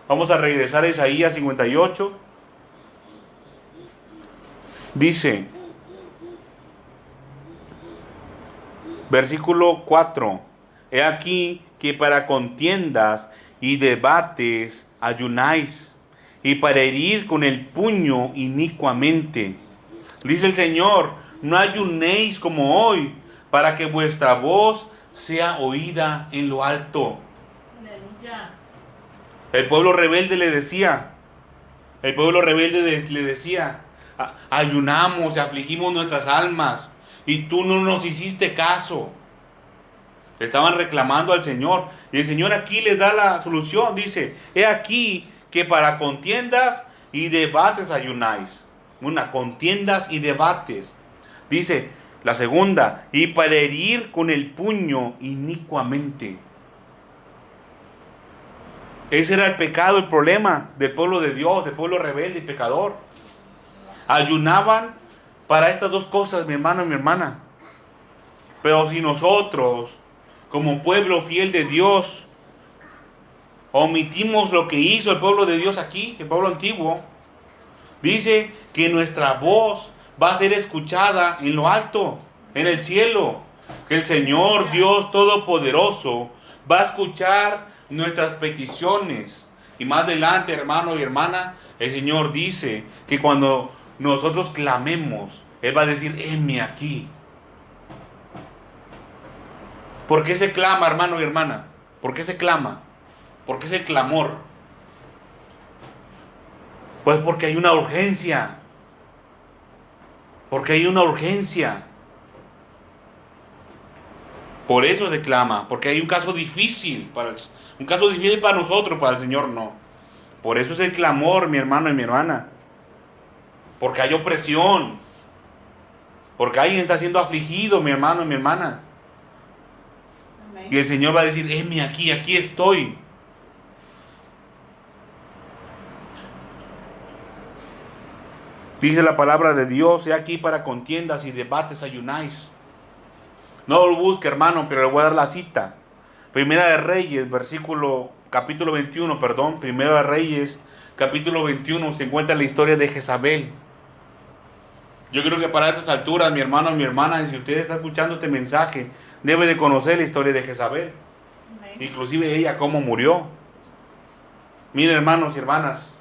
Vamos a regresar a Isaías 58. Dice, versículo 4, he aquí que para contiendas y debates ayunáis, y para herir con el puño inicuamente. Dice el Señor, no ayunéis como hoy, para que vuestra voz sea oída en lo alto. Aleluya. El pueblo rebelde le decía, ayunamos y afligimos nuestras almas, y tú no nos hiciste caso. Estaban reclamando al Señor, y el Señor aquí les da la solución. Dice, he aquí que para contiendas y debates ayunáis. Una, contiendas y debates. Dice la segunda, y para herir con el puño inicuamente. Ese era el pecado, el problema del pueblo de Dios, del pueblo rebelde y pecador. Ayunaban para estas dos cosas, mi hermano y mi hermana. Pero si nosotros, como pueblo fiel de Dios, omitimos lo que hizo el pueblo de Dios aquí, el pueblo antiguo, dice que nuestra voz va a ser escuchada en lo alto, en el cielo. Que el Señor Dios Todopoderoso va a escuchar nuestras peticiones. Y más adelante, hermano y hermana, el Señor dice que cuando nosotros clamemos, Él va a decir, heme aquí. ¿Por qué se clama, hermano y hermana? ¿Por qué se clama? ¿Por qué es el clamor? Pues porque hay una urgencia. Porque hay una urgencia. Por eso se clama, porque hay un caso difícil un caso difícil para nosotros, para el Señor no. Por eso es el clamor, mi hermano y mi hermana. Porque hay opresión. Porque alguien está siendo afligido, mi hermano y mi hermana. Amén. Y el Señor va a decir, heme aquí, aquí estoy. Dice la palabra de Dios, he aquí para contiendas y debates ayunáis. No lo busque, hermano, pero le voy a dar la cita. Primera de Reyes, capítulo 21, Primera de Reyes, capítulo 21, se encuentra la historia de Jezabel. Yo creo que para estas alturas, mi hermano y mi hermana, y si usted está escuchando este mensaje, debe de conocer la historia de Jezabel. Amén. Inclusive ella, cómo murió. Miren, hermanos y hermanas,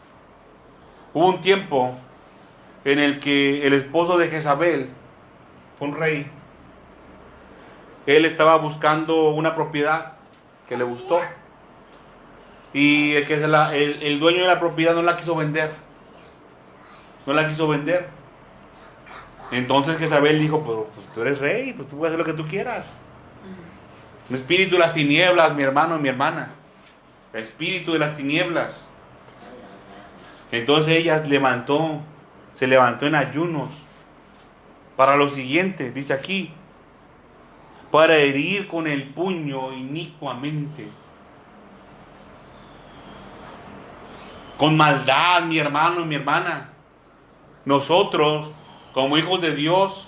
hubo un tiempo en el que el esposo de Jezabel fue un rey. Él estaba buscando una propiedad que le gustó. Y el dueño de la propiedad no la quiso vender. No la quiso vender. Entonces Jezabel dijo, pero pues tú eres rey, pues tú puedes hacer lo que tú quieras. El espíritu de las tinieblas, mi hermano y mi hermana. El espíritu de las tinieblas. Entonces ella se levantó en ayunos para lo siguiente, dice aquí, para herir con el puño inicuamente, con maldad, mi hermano y mi hermana. Nosotros, como hijos de Dios,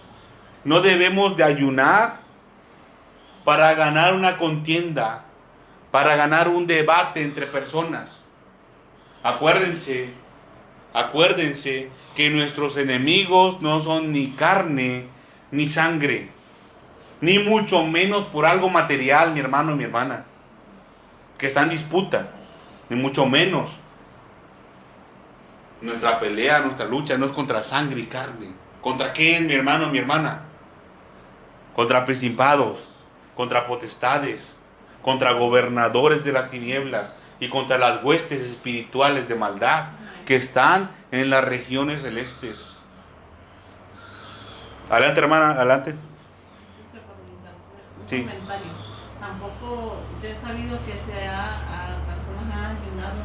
no debemos de ayunar para ganar una contienda, para ganar un debate entre personas. Acuérdense que nuestros enemigos no son ni carne ni sangre, ni mucho menos por algo material, mi hermano y mi hermana, que está en disputa, ni mucho menos. Nuestra pelea, nuestra lucha no es contra sangre y carne. ¿Contra qué es, mi hermano y mi hermana? Contra principados, contra potestades, contra gobernadores de las tinieblas y contra las huestes espirituales de maldad que están en las regiones celestes. Adelante, hermana, adelante. Un Sí. comentario. Tampoco yo he sabido que a personas han ayudado.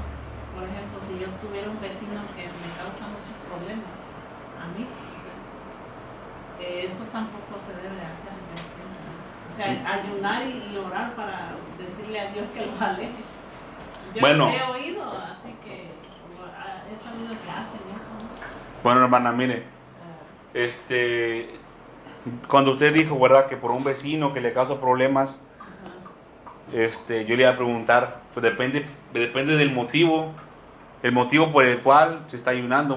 Por ejemplo, si yo tuviera un vecino que me causa muchos problemas, a mí, eso tampoco se debe de hacer, yo pienso, ¿no? O sea, ayunar y orar para decirle a Dios que los aleje. Yo Bueno. he oído, así que he sabido que hacen eso, ¿no? Bueno, hermana, mire, cuando usted dijo, ¿verdad?, que por un vecino que le causa problemas, Ajá. yo le iba a preguntar, pues depende del motivo, el motivo por el cual se está ayunando,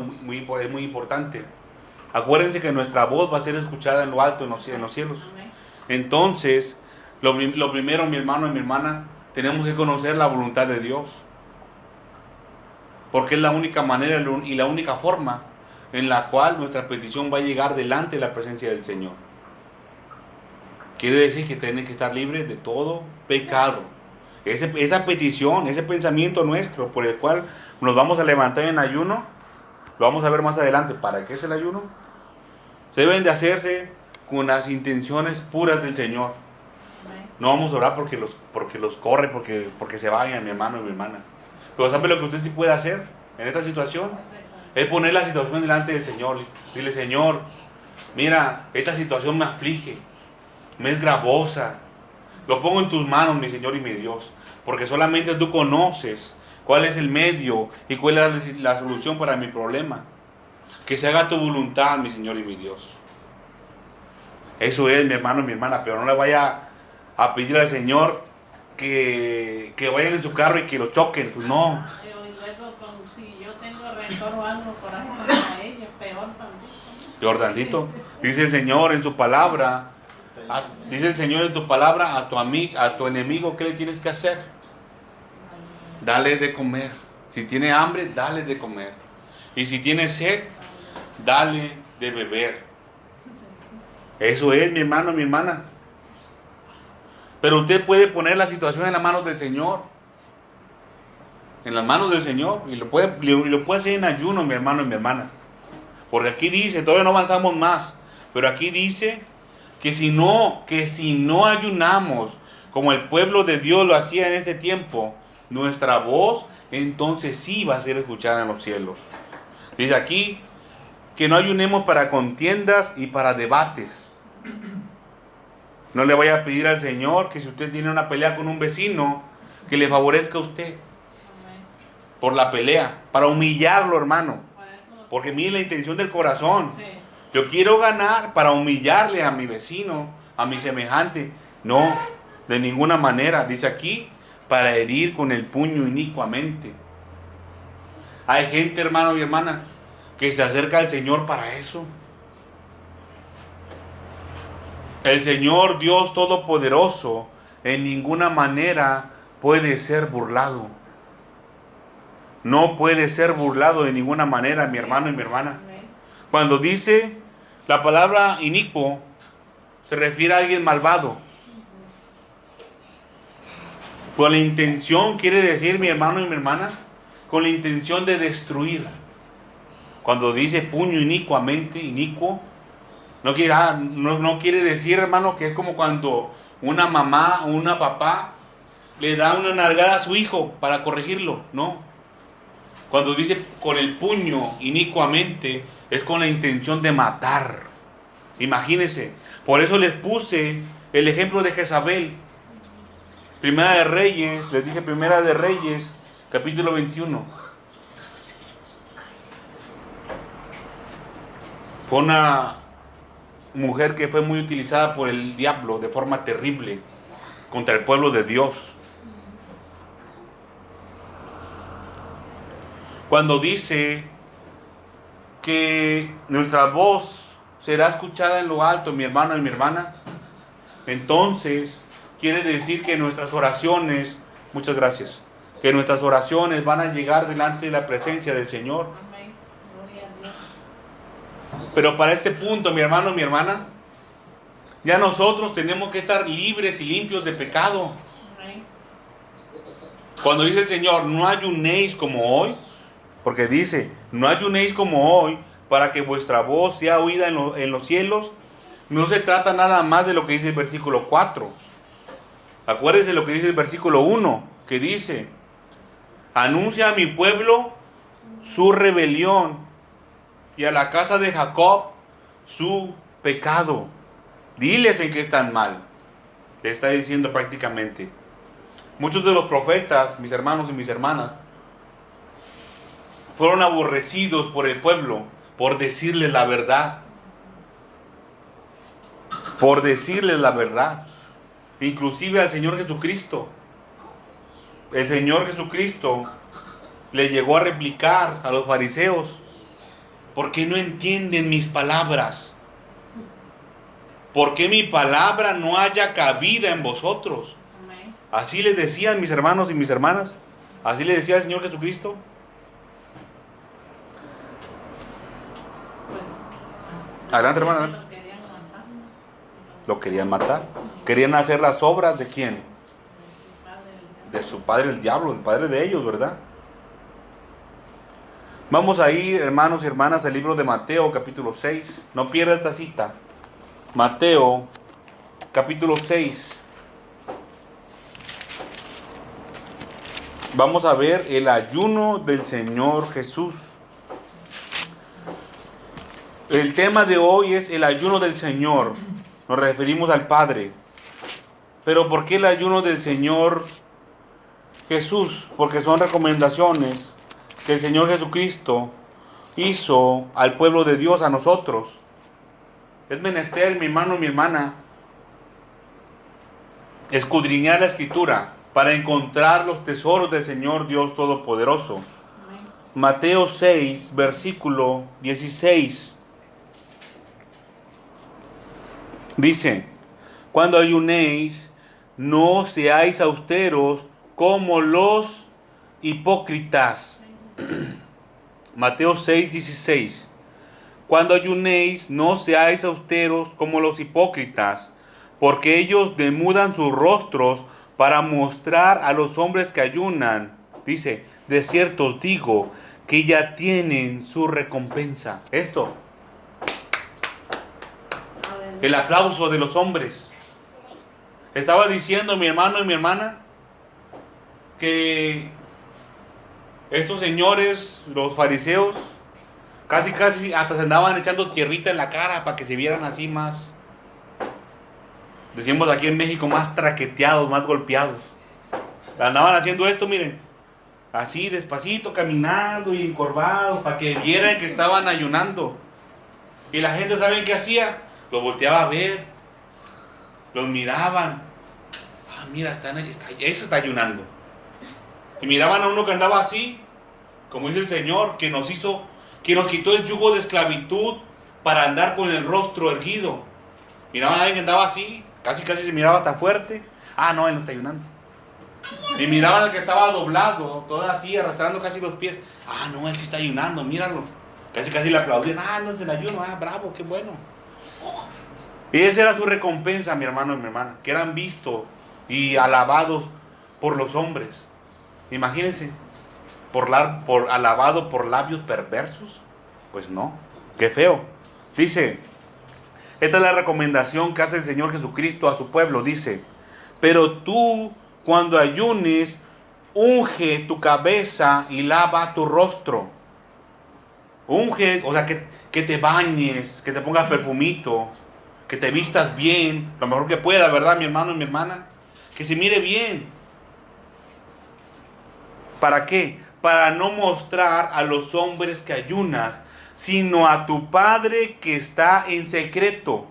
es muy importante. Acuérdense que nuestra voz va a ser escuchada en lo alto, en los cielos. Amén. Entonces, lo primero, mi hermano y mi hermana, tenemos que conocer la voluntad de Dios. Porque es la única manera y la única forma en la cual nuestra petición va a llegar delante de la presencia del Señor. Quiere decir que tiene que estar libre de todo pecado. Esa petición, ese pensamiento nuestro por el cual nos vamos a levantar en ayuno, lo vamos a ver más adelante. ¿Para qué es el ayuno? Se deben de hacerse con las intenciones puras del Señor. Amén. No vamos a orar porque los corre, porque se vayan, mi hermano y mi hermana. Pero ¿sabe lo que usted sí puede hacer en esta situación? Es poner la situación delante del Señor. Dile, Señor, mira, esta situación me aflige, me es gravosa. Lo pongo en tus manos, mi Señor y mi Dios, porque solamente tú conoces cuál es el medio y cuál es la solución para mi problema. Que se haga tu voluntad, mi Señor y mi Dios. Eso es, mi hermano y mi hermana, pero no le vaya a pedir al Señor que vayan en su carro y que lo choquen. Pues no. Y luego, si yo tengo rencor o algo por ahí contra ellos, peor tantito. Peor tantito. Dice el Señor en su palabra. Dice el Señor en tu palabra a tu enemigo, ¿qué le tienes que hacer? Dale de comer. Si tiene hambre, dale de comer. Y si tiene sed, dale de beber. Eso es, mi hermano, mi hermana. Pero usted puede poner la situación en las manos del Señor. En las manos del Señor. Y lo puede hacer en ayuno, mi hermano y mi hermana. Porque aquí dice, todavía no avanzamos más. Pero aquí dice que si no ayunamos como el pueblo de Dios lo hacía en ese tiempo, nuestra voz entonces sí va a ser escuchada en los cielos. Dice aquí que no ayunemos para contiendas y para debates. No le vaya a pedir al Señor que si usted tiene una pelea con un vecino, que le favorezca a usted por la pelea, para humillarlo, hermano. Porque mire la intención del corazón. Yo quiero ganar para humillarle a mi vecino, a mi semejante. No, de ninguna manera. Dice aquí, para herir con el puño inicuamente. Hay gente, hermano y hermana, que se acerca al Señor para eso. El Señor Dios Todopoderoso en ninguna manera puede ser burlado. No puede ser burlado de ninguna manera, mi hermano y mi hermana. Cuando dice la palabra inicuo, se refiere a alguien malvado. Con la intención, quiere decir, mi hermano y mi hermana, con la intención de destruir. Cuando dice puño inicuamente, inicuo, no quiere decir, hermano, que es como cuando una mamá o una papá le da una nalgada a su hijo para corregirlo. No. Cuando dice con el puño inicuamente, es con la intención de matar. Imagínense. Por eso les puse el ejemplo de Jezabel. Primera de Reyes, les dije Primera de Reyes, capítulo 21. Fue una mujer que fue muy utilizada por el diablo de forma terrible contra el pueblo de Dios. Cuando dice que nuestra voz será escuchada en lo alto, mi hermano y mi hermana, entonces quiere decir que nuestras oraciones, muchas gracias, que nuestras oraciones van a llegar delante de la presencia del Señor. Amén. Gloria a Dios. Pero para este punto, mi hermano y mi hermana, ya nosotros tenemos que estar libres y limpios de pecado. Amén. Cuando dice el Señor, no ayunéis como hoy, porque dice, no ayunéis como hoy, para que vuestra voz sea oída en los cielos, no se trata nada más de lo que dice el versículo 4. Acuérdense lo que dice el versículo 1, que dice, anuncia a mi pueblo su rebelión y a la casa de Jacob su pecado. Diles en qué están mal. Le está diciendo prácticamente. Muchos de los profetas, mis hermanos y mis hermanas, fueron aborrecidos por el pueblo por decirles la verdad. Por decirles la verdad. Inclusive al Señor Jesucristo. El Señor Jesucristo le llegó a replicar a los fariseos: ¿por qué no entienden mis palabras? ¿Por qué mi palabra no haya cabida en vosotros? Amén. Así les decían mis hermanos y mis hermanas. Así les decía el Señor Jesucristo. Adelante, hermano, adelante. Lo querían matar. Lo querían matar. Querían hacer las obras de ¿quién? De De su padre el diablo, el padre de ellos, ¿verdad? Vamos a ir, hermanos y hermanas, al libro de Mateo, capítulo 6. No pierda esta cita. Mateo, capítulo 6. Vamos a ver el ayuno del Señor Jesús. El tema de hoy es el ayuno del Señor. Nos referimos al Padre. Pero ¿por qué el ayuno del Señor Jesús? Porque son recomendaciones que el Señor Jesucristo hizo al pueblo de Dios, a nosotros. Es menester, mi hermano, mi hermana, escudriñar la Escritura para encontrar los tesoros del Señor Dios Todopoderoso. Amén. Mateo 6, versículo 16. Dice, cuando ayunéis, no seáis austeros como los hipócritas. Mateo 6, 16. Cuando ayunéis, no seáis austeros como los hipócritas, porque ellos demudan sus rostros para mostrar a los hombres que ayunan. Dice, de cierto os digo que ya tienen su recompensa. Esto el aplauso de los hombres. Estaba diciendo mi hermano y mi hermana que estos señores, los fariseos, casi hasta se andaban echando tierrita en la cara para que se vieran así más, decimos aquí en México, más traqueteados, más golpeados. Andaban haciendo esto, miren, así despacito, caminando y encorvados, para que vieran que estaban ayunando. Y la gente, ¿saben qué hacía? Los volteaba a ver, los miraban. Ah, mira, ese está ayunando. Y miraban a uno que andaba así, como dice el Señor, que nos quitó el yugo de esclavitud para andar con el rostro erguido. Miraban a alguien que andaba así, casi se miraba hasta fuerte. Ah, no, él no está ayunando. Y miraban al que estaba doblado, todo así, arrastrando casi los pies. Ah, no, él sí está ayunando, míralo. Casi le aplaudían. Ah, no es el ayuno, ah, bravo, qué bueno. Y esa era su recompensa, mi hermano y mi hermana, que eran vistos y alabados por los hombres. Imagínense, alabado por labios perversos. Pues no, qué feo. Dice, esta es la recomendación que hace el Señor Jesucristo a su pueblo. Dice, pero tú, cuando ayunes, unge tu cabeza y lava tu rostro. Unge, o sea, que te bañes, que te pongas perfumito, que te vistas bien, lo mejor que pueda, ¿verdad, mi hermano y mi hermana? Que se mire bien. ¿Para qué? Para no mostrar a los hombres que ayunas, sino a tu Padre que está en secreto.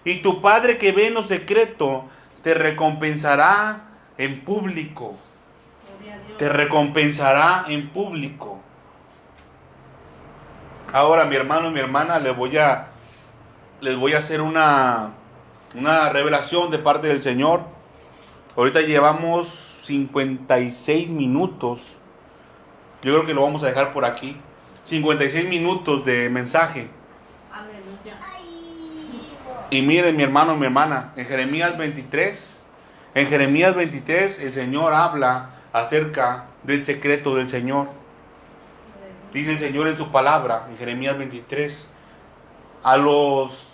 Y tu Padre que ve en lo secreto te recompensará en público. Te recompensará en público. Ahora, mi hermano y mi hermana, les voy a hacer una revelación de parte del Señor. Ahorita llevamos 56 minutos. Yo creo que lo vamos a dejar por aquí. 56 minutos de mensaje. Aleluya. Y miren, mi hermano y mi hermana, en Jeremías 23, el Señor habla acerca del secreto del Señor. Dice el Señor en su palabra, en Jeremías 23, a los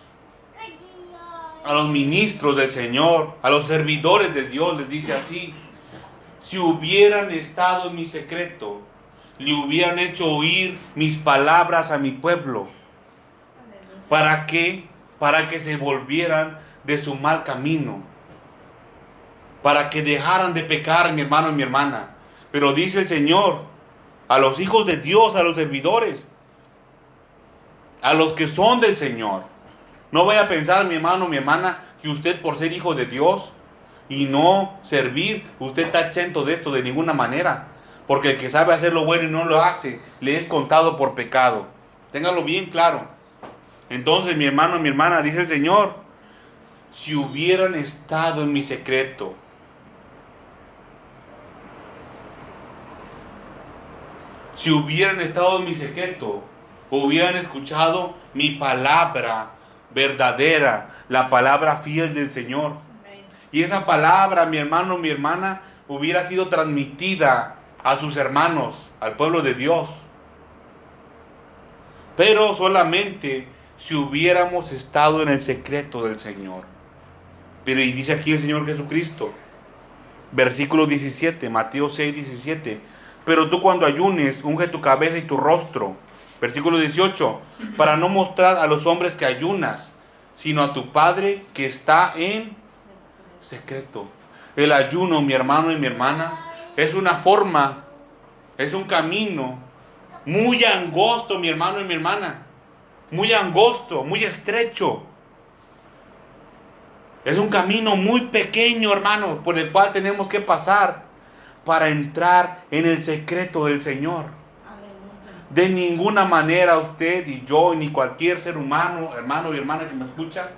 ministros del Señor, a los servidores de Dios, les dice así: si hubieran estado en mi secreto, le hubieran hecho oír mis palabras a mi pueblo. ¿Para qué? Para que se volvieran de su mal camino, para que dejaran de pecar, mi hermano y mi hermana. Pero dice el Señor a los hijos de Dios, a los servidores, a los que son del Señor. No vaya a pensar, mi hermano, mi hermana, que usted por ser hijo de Dios y no servir, usted está exento de esto de ninguna manera. Porque el que sabe hacer lo bueno y no lo hace, le es contado por pecado. Téngalo bien claro. Entonces, mi hermano, mi hermana, dice el Señor, si hubieran estado en mi secreto, hubieran escuchado mi palabra verdadera, la palabra fiel del Señor. Y esa palabra, mi hermano, mi hermana, hubiera sido transmitida a sus hermanos, al pueblo de Dios. Pero solamente si hubiéramos estado en el secreto del Señor. Pero y dice aquí el Señor Jesucristo, versículo 17, Mateo 6, 17. Pero tú cuando ayunes, unge tu cabeza y tu rostro. Versículo 18, para no mostrar a los hombres que ayunas, sino a tu Padre que está en secreto. El ayuno, mi hermano y mi hermana, es una forma, es un camino muy angosto, mi hermano y mi hermana. Muy angosto, muy estrecho. Es un camino muy pequeño, hermano, por el cual tenemos que pasar para entrar en el secreto del Señor. De ninguna manera usted y yo, ni cualquier ser humano, hermano y hermana que me escucha,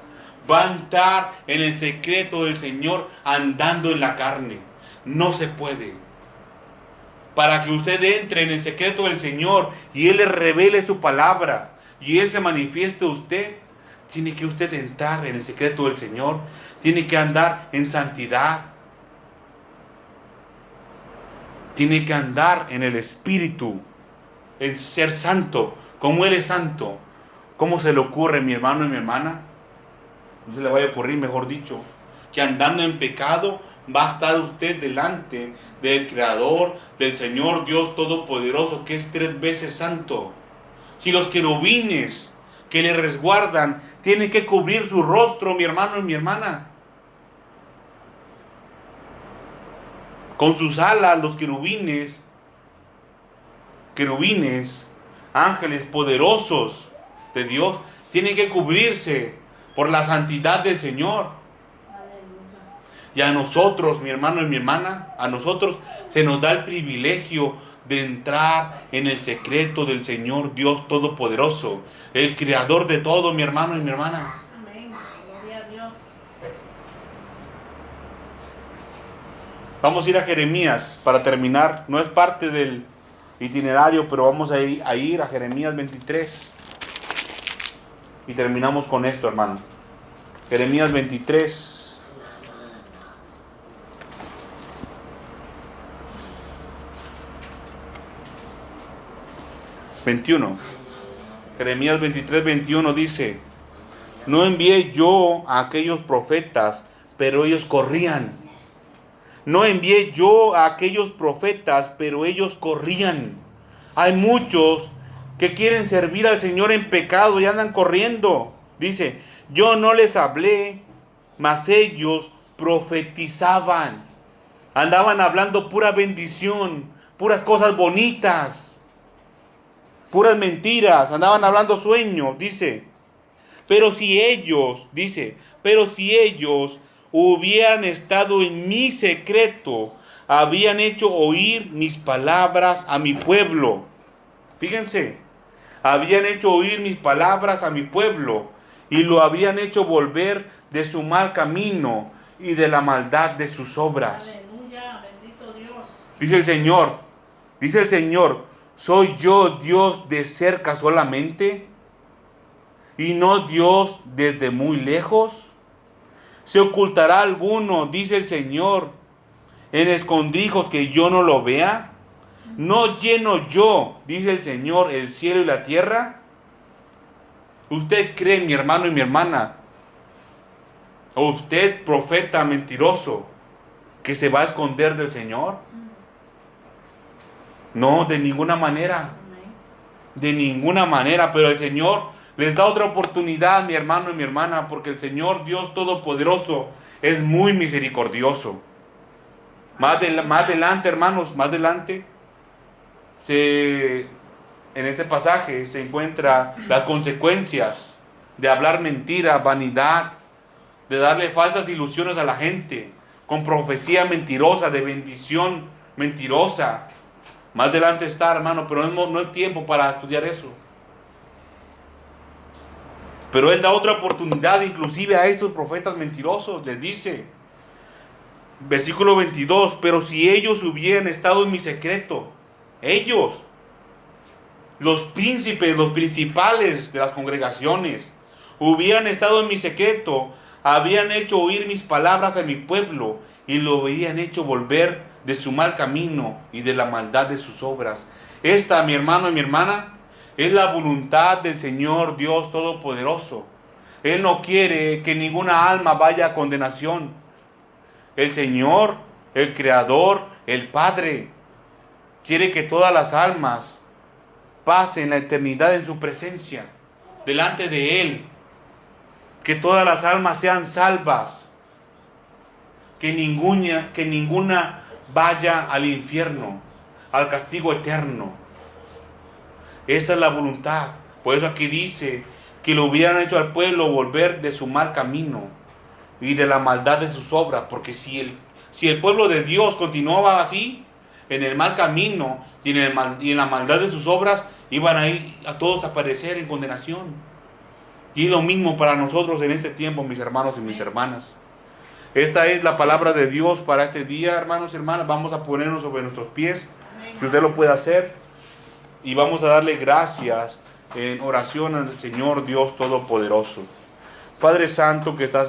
va a entrar en el secreto del Señor andando en la carne. No se puede. Para que usted entre en el secreto del Señor y Él le revele su palabra y Él se manifieste a usted, tiene que usted entrar en el secreto del Señor. Tiene que andar en santidad. Tiene que andar en el Espíritu, en ser santo, como Él es santo. ¿Cómo se le ocurre, mi hermano y mi hermana, no se le vaya a ocurrir, mejor dicho, que andando en pecado va a estar usted delante del Creador, del Señor Dios Todopoderoso, que es 3 veces santo. Si los querubines que le resguardan tienen que cubrir su rostro, mi hermano y mi hermana, con sus alas, los querubines, ángeles poderosos de Dios, tienen que cubrirse por la santidad del Señor. Y a nosotros, mi hermano y mi hermana, a nosotros se nos da el privilegio de entrar en el secreto del Señor Dios Todopoderoso, el Creador de todo, mi hermano y mi hermana. Amén. Gloria a Dios. Vamos a ir a Jeremías para terminar. No es parte del itinerario, pero vamos a ir a Jeremías 23. Y terminamos con esto, hermano. Jeremías 23. 21. Jeremías 23, 21 dice: no envié yo a aquellos profetas, pero ellos corrían. No envié yo a aquellos profetas, pero ellos corrían. Hay muchos que quieren servir al Señor en pecado y andan corriendo. Dice: yo no les hablé, mas ellos profetizaban. Andaban hablando pura bendición, puras cosas bonitas, puras mentiras, andaban hablando sueños. Dice: pero si ellos hubieran estado en mi secreto, habían hecho oír mis palabras a mi pueblo. Fíjense, habían hecho oír mis palabras a mi pueblo y lo habían hecho volver de su mal camino y de la maldad de sus obras. Aleluya, bendito Dios. Dice el Señor, ¿soy yo Dios de cerca solamente y no Dios desde muy lejos? ¿Se ocultará alguno, dice el Señor, en escondrijos que yo no lo vea? ¿No lleno yo, dice el Señor, el cielo y la tierra? ¿Usted cree, mi hermano y mi hermana, o usted, profeta mentiroso, que se va a esconder del Señor? No, de ninguna manera. De ninguna manera. Pero el Señor les da otra oportunidad, mi hermano y mi hermana, porque el Señor Dios Todopoderoso es muy misericordioso. Más adelante, hermanos, más adelante, en este pasaje se encuentran las consecuencias de hablar mentira, vanidad, de darle falsas ilusiones a la gente, con profecía mentirosa, de bendición mentirosa. Más adelante está, hermano, pero no hay tiempo para estudiar eso. Pero Él da otra oportunidad inclusive a estos profetas mentirosos. Les dice, versículo 22, pero si ellos hubieran estado en mi secreto, ellos, los príncipes, los principales de las congregaciones, hubieran estado en mi secreto, habían hecho oír mis palabras a mi pueblo y lo habían hecho volver de su mal camino y de la maldad de sus obras. Esta, mi hermano y mi hermana, es la voluntad del Señor Dios Todopoderoso. Él no quiere que ninguna alma vaya a condenación. El Señor, el Creador, el Padre, quiere que todas las almas pasen la eternidad en su presencia, delante de Él. Que todas las almas sean salvas. Que ninguna vaya al infierno, al castigo eterno. Esa es la voluntad. Por eso aquí dice que lo hubieran hecho al pueblo volver de su mal camino y de la maldad de sus obras. Porque si el pueblo de Dios continuaba así, en el mal camino y en la maldad de sus obras, iban a ir a todos a perecer en condenación. Y lo mismo para nosotros en este tiempo, mis hermanos y mis hermanas. Esta es la palabra de Dios para este día, hermanos y hermanas. Vamos a ponernos sobre nuestros pies, que usted lo pueda hacer. Y vamos a darle gracias en oración al Señor Dios Todopoderoso. Padre Santo que estás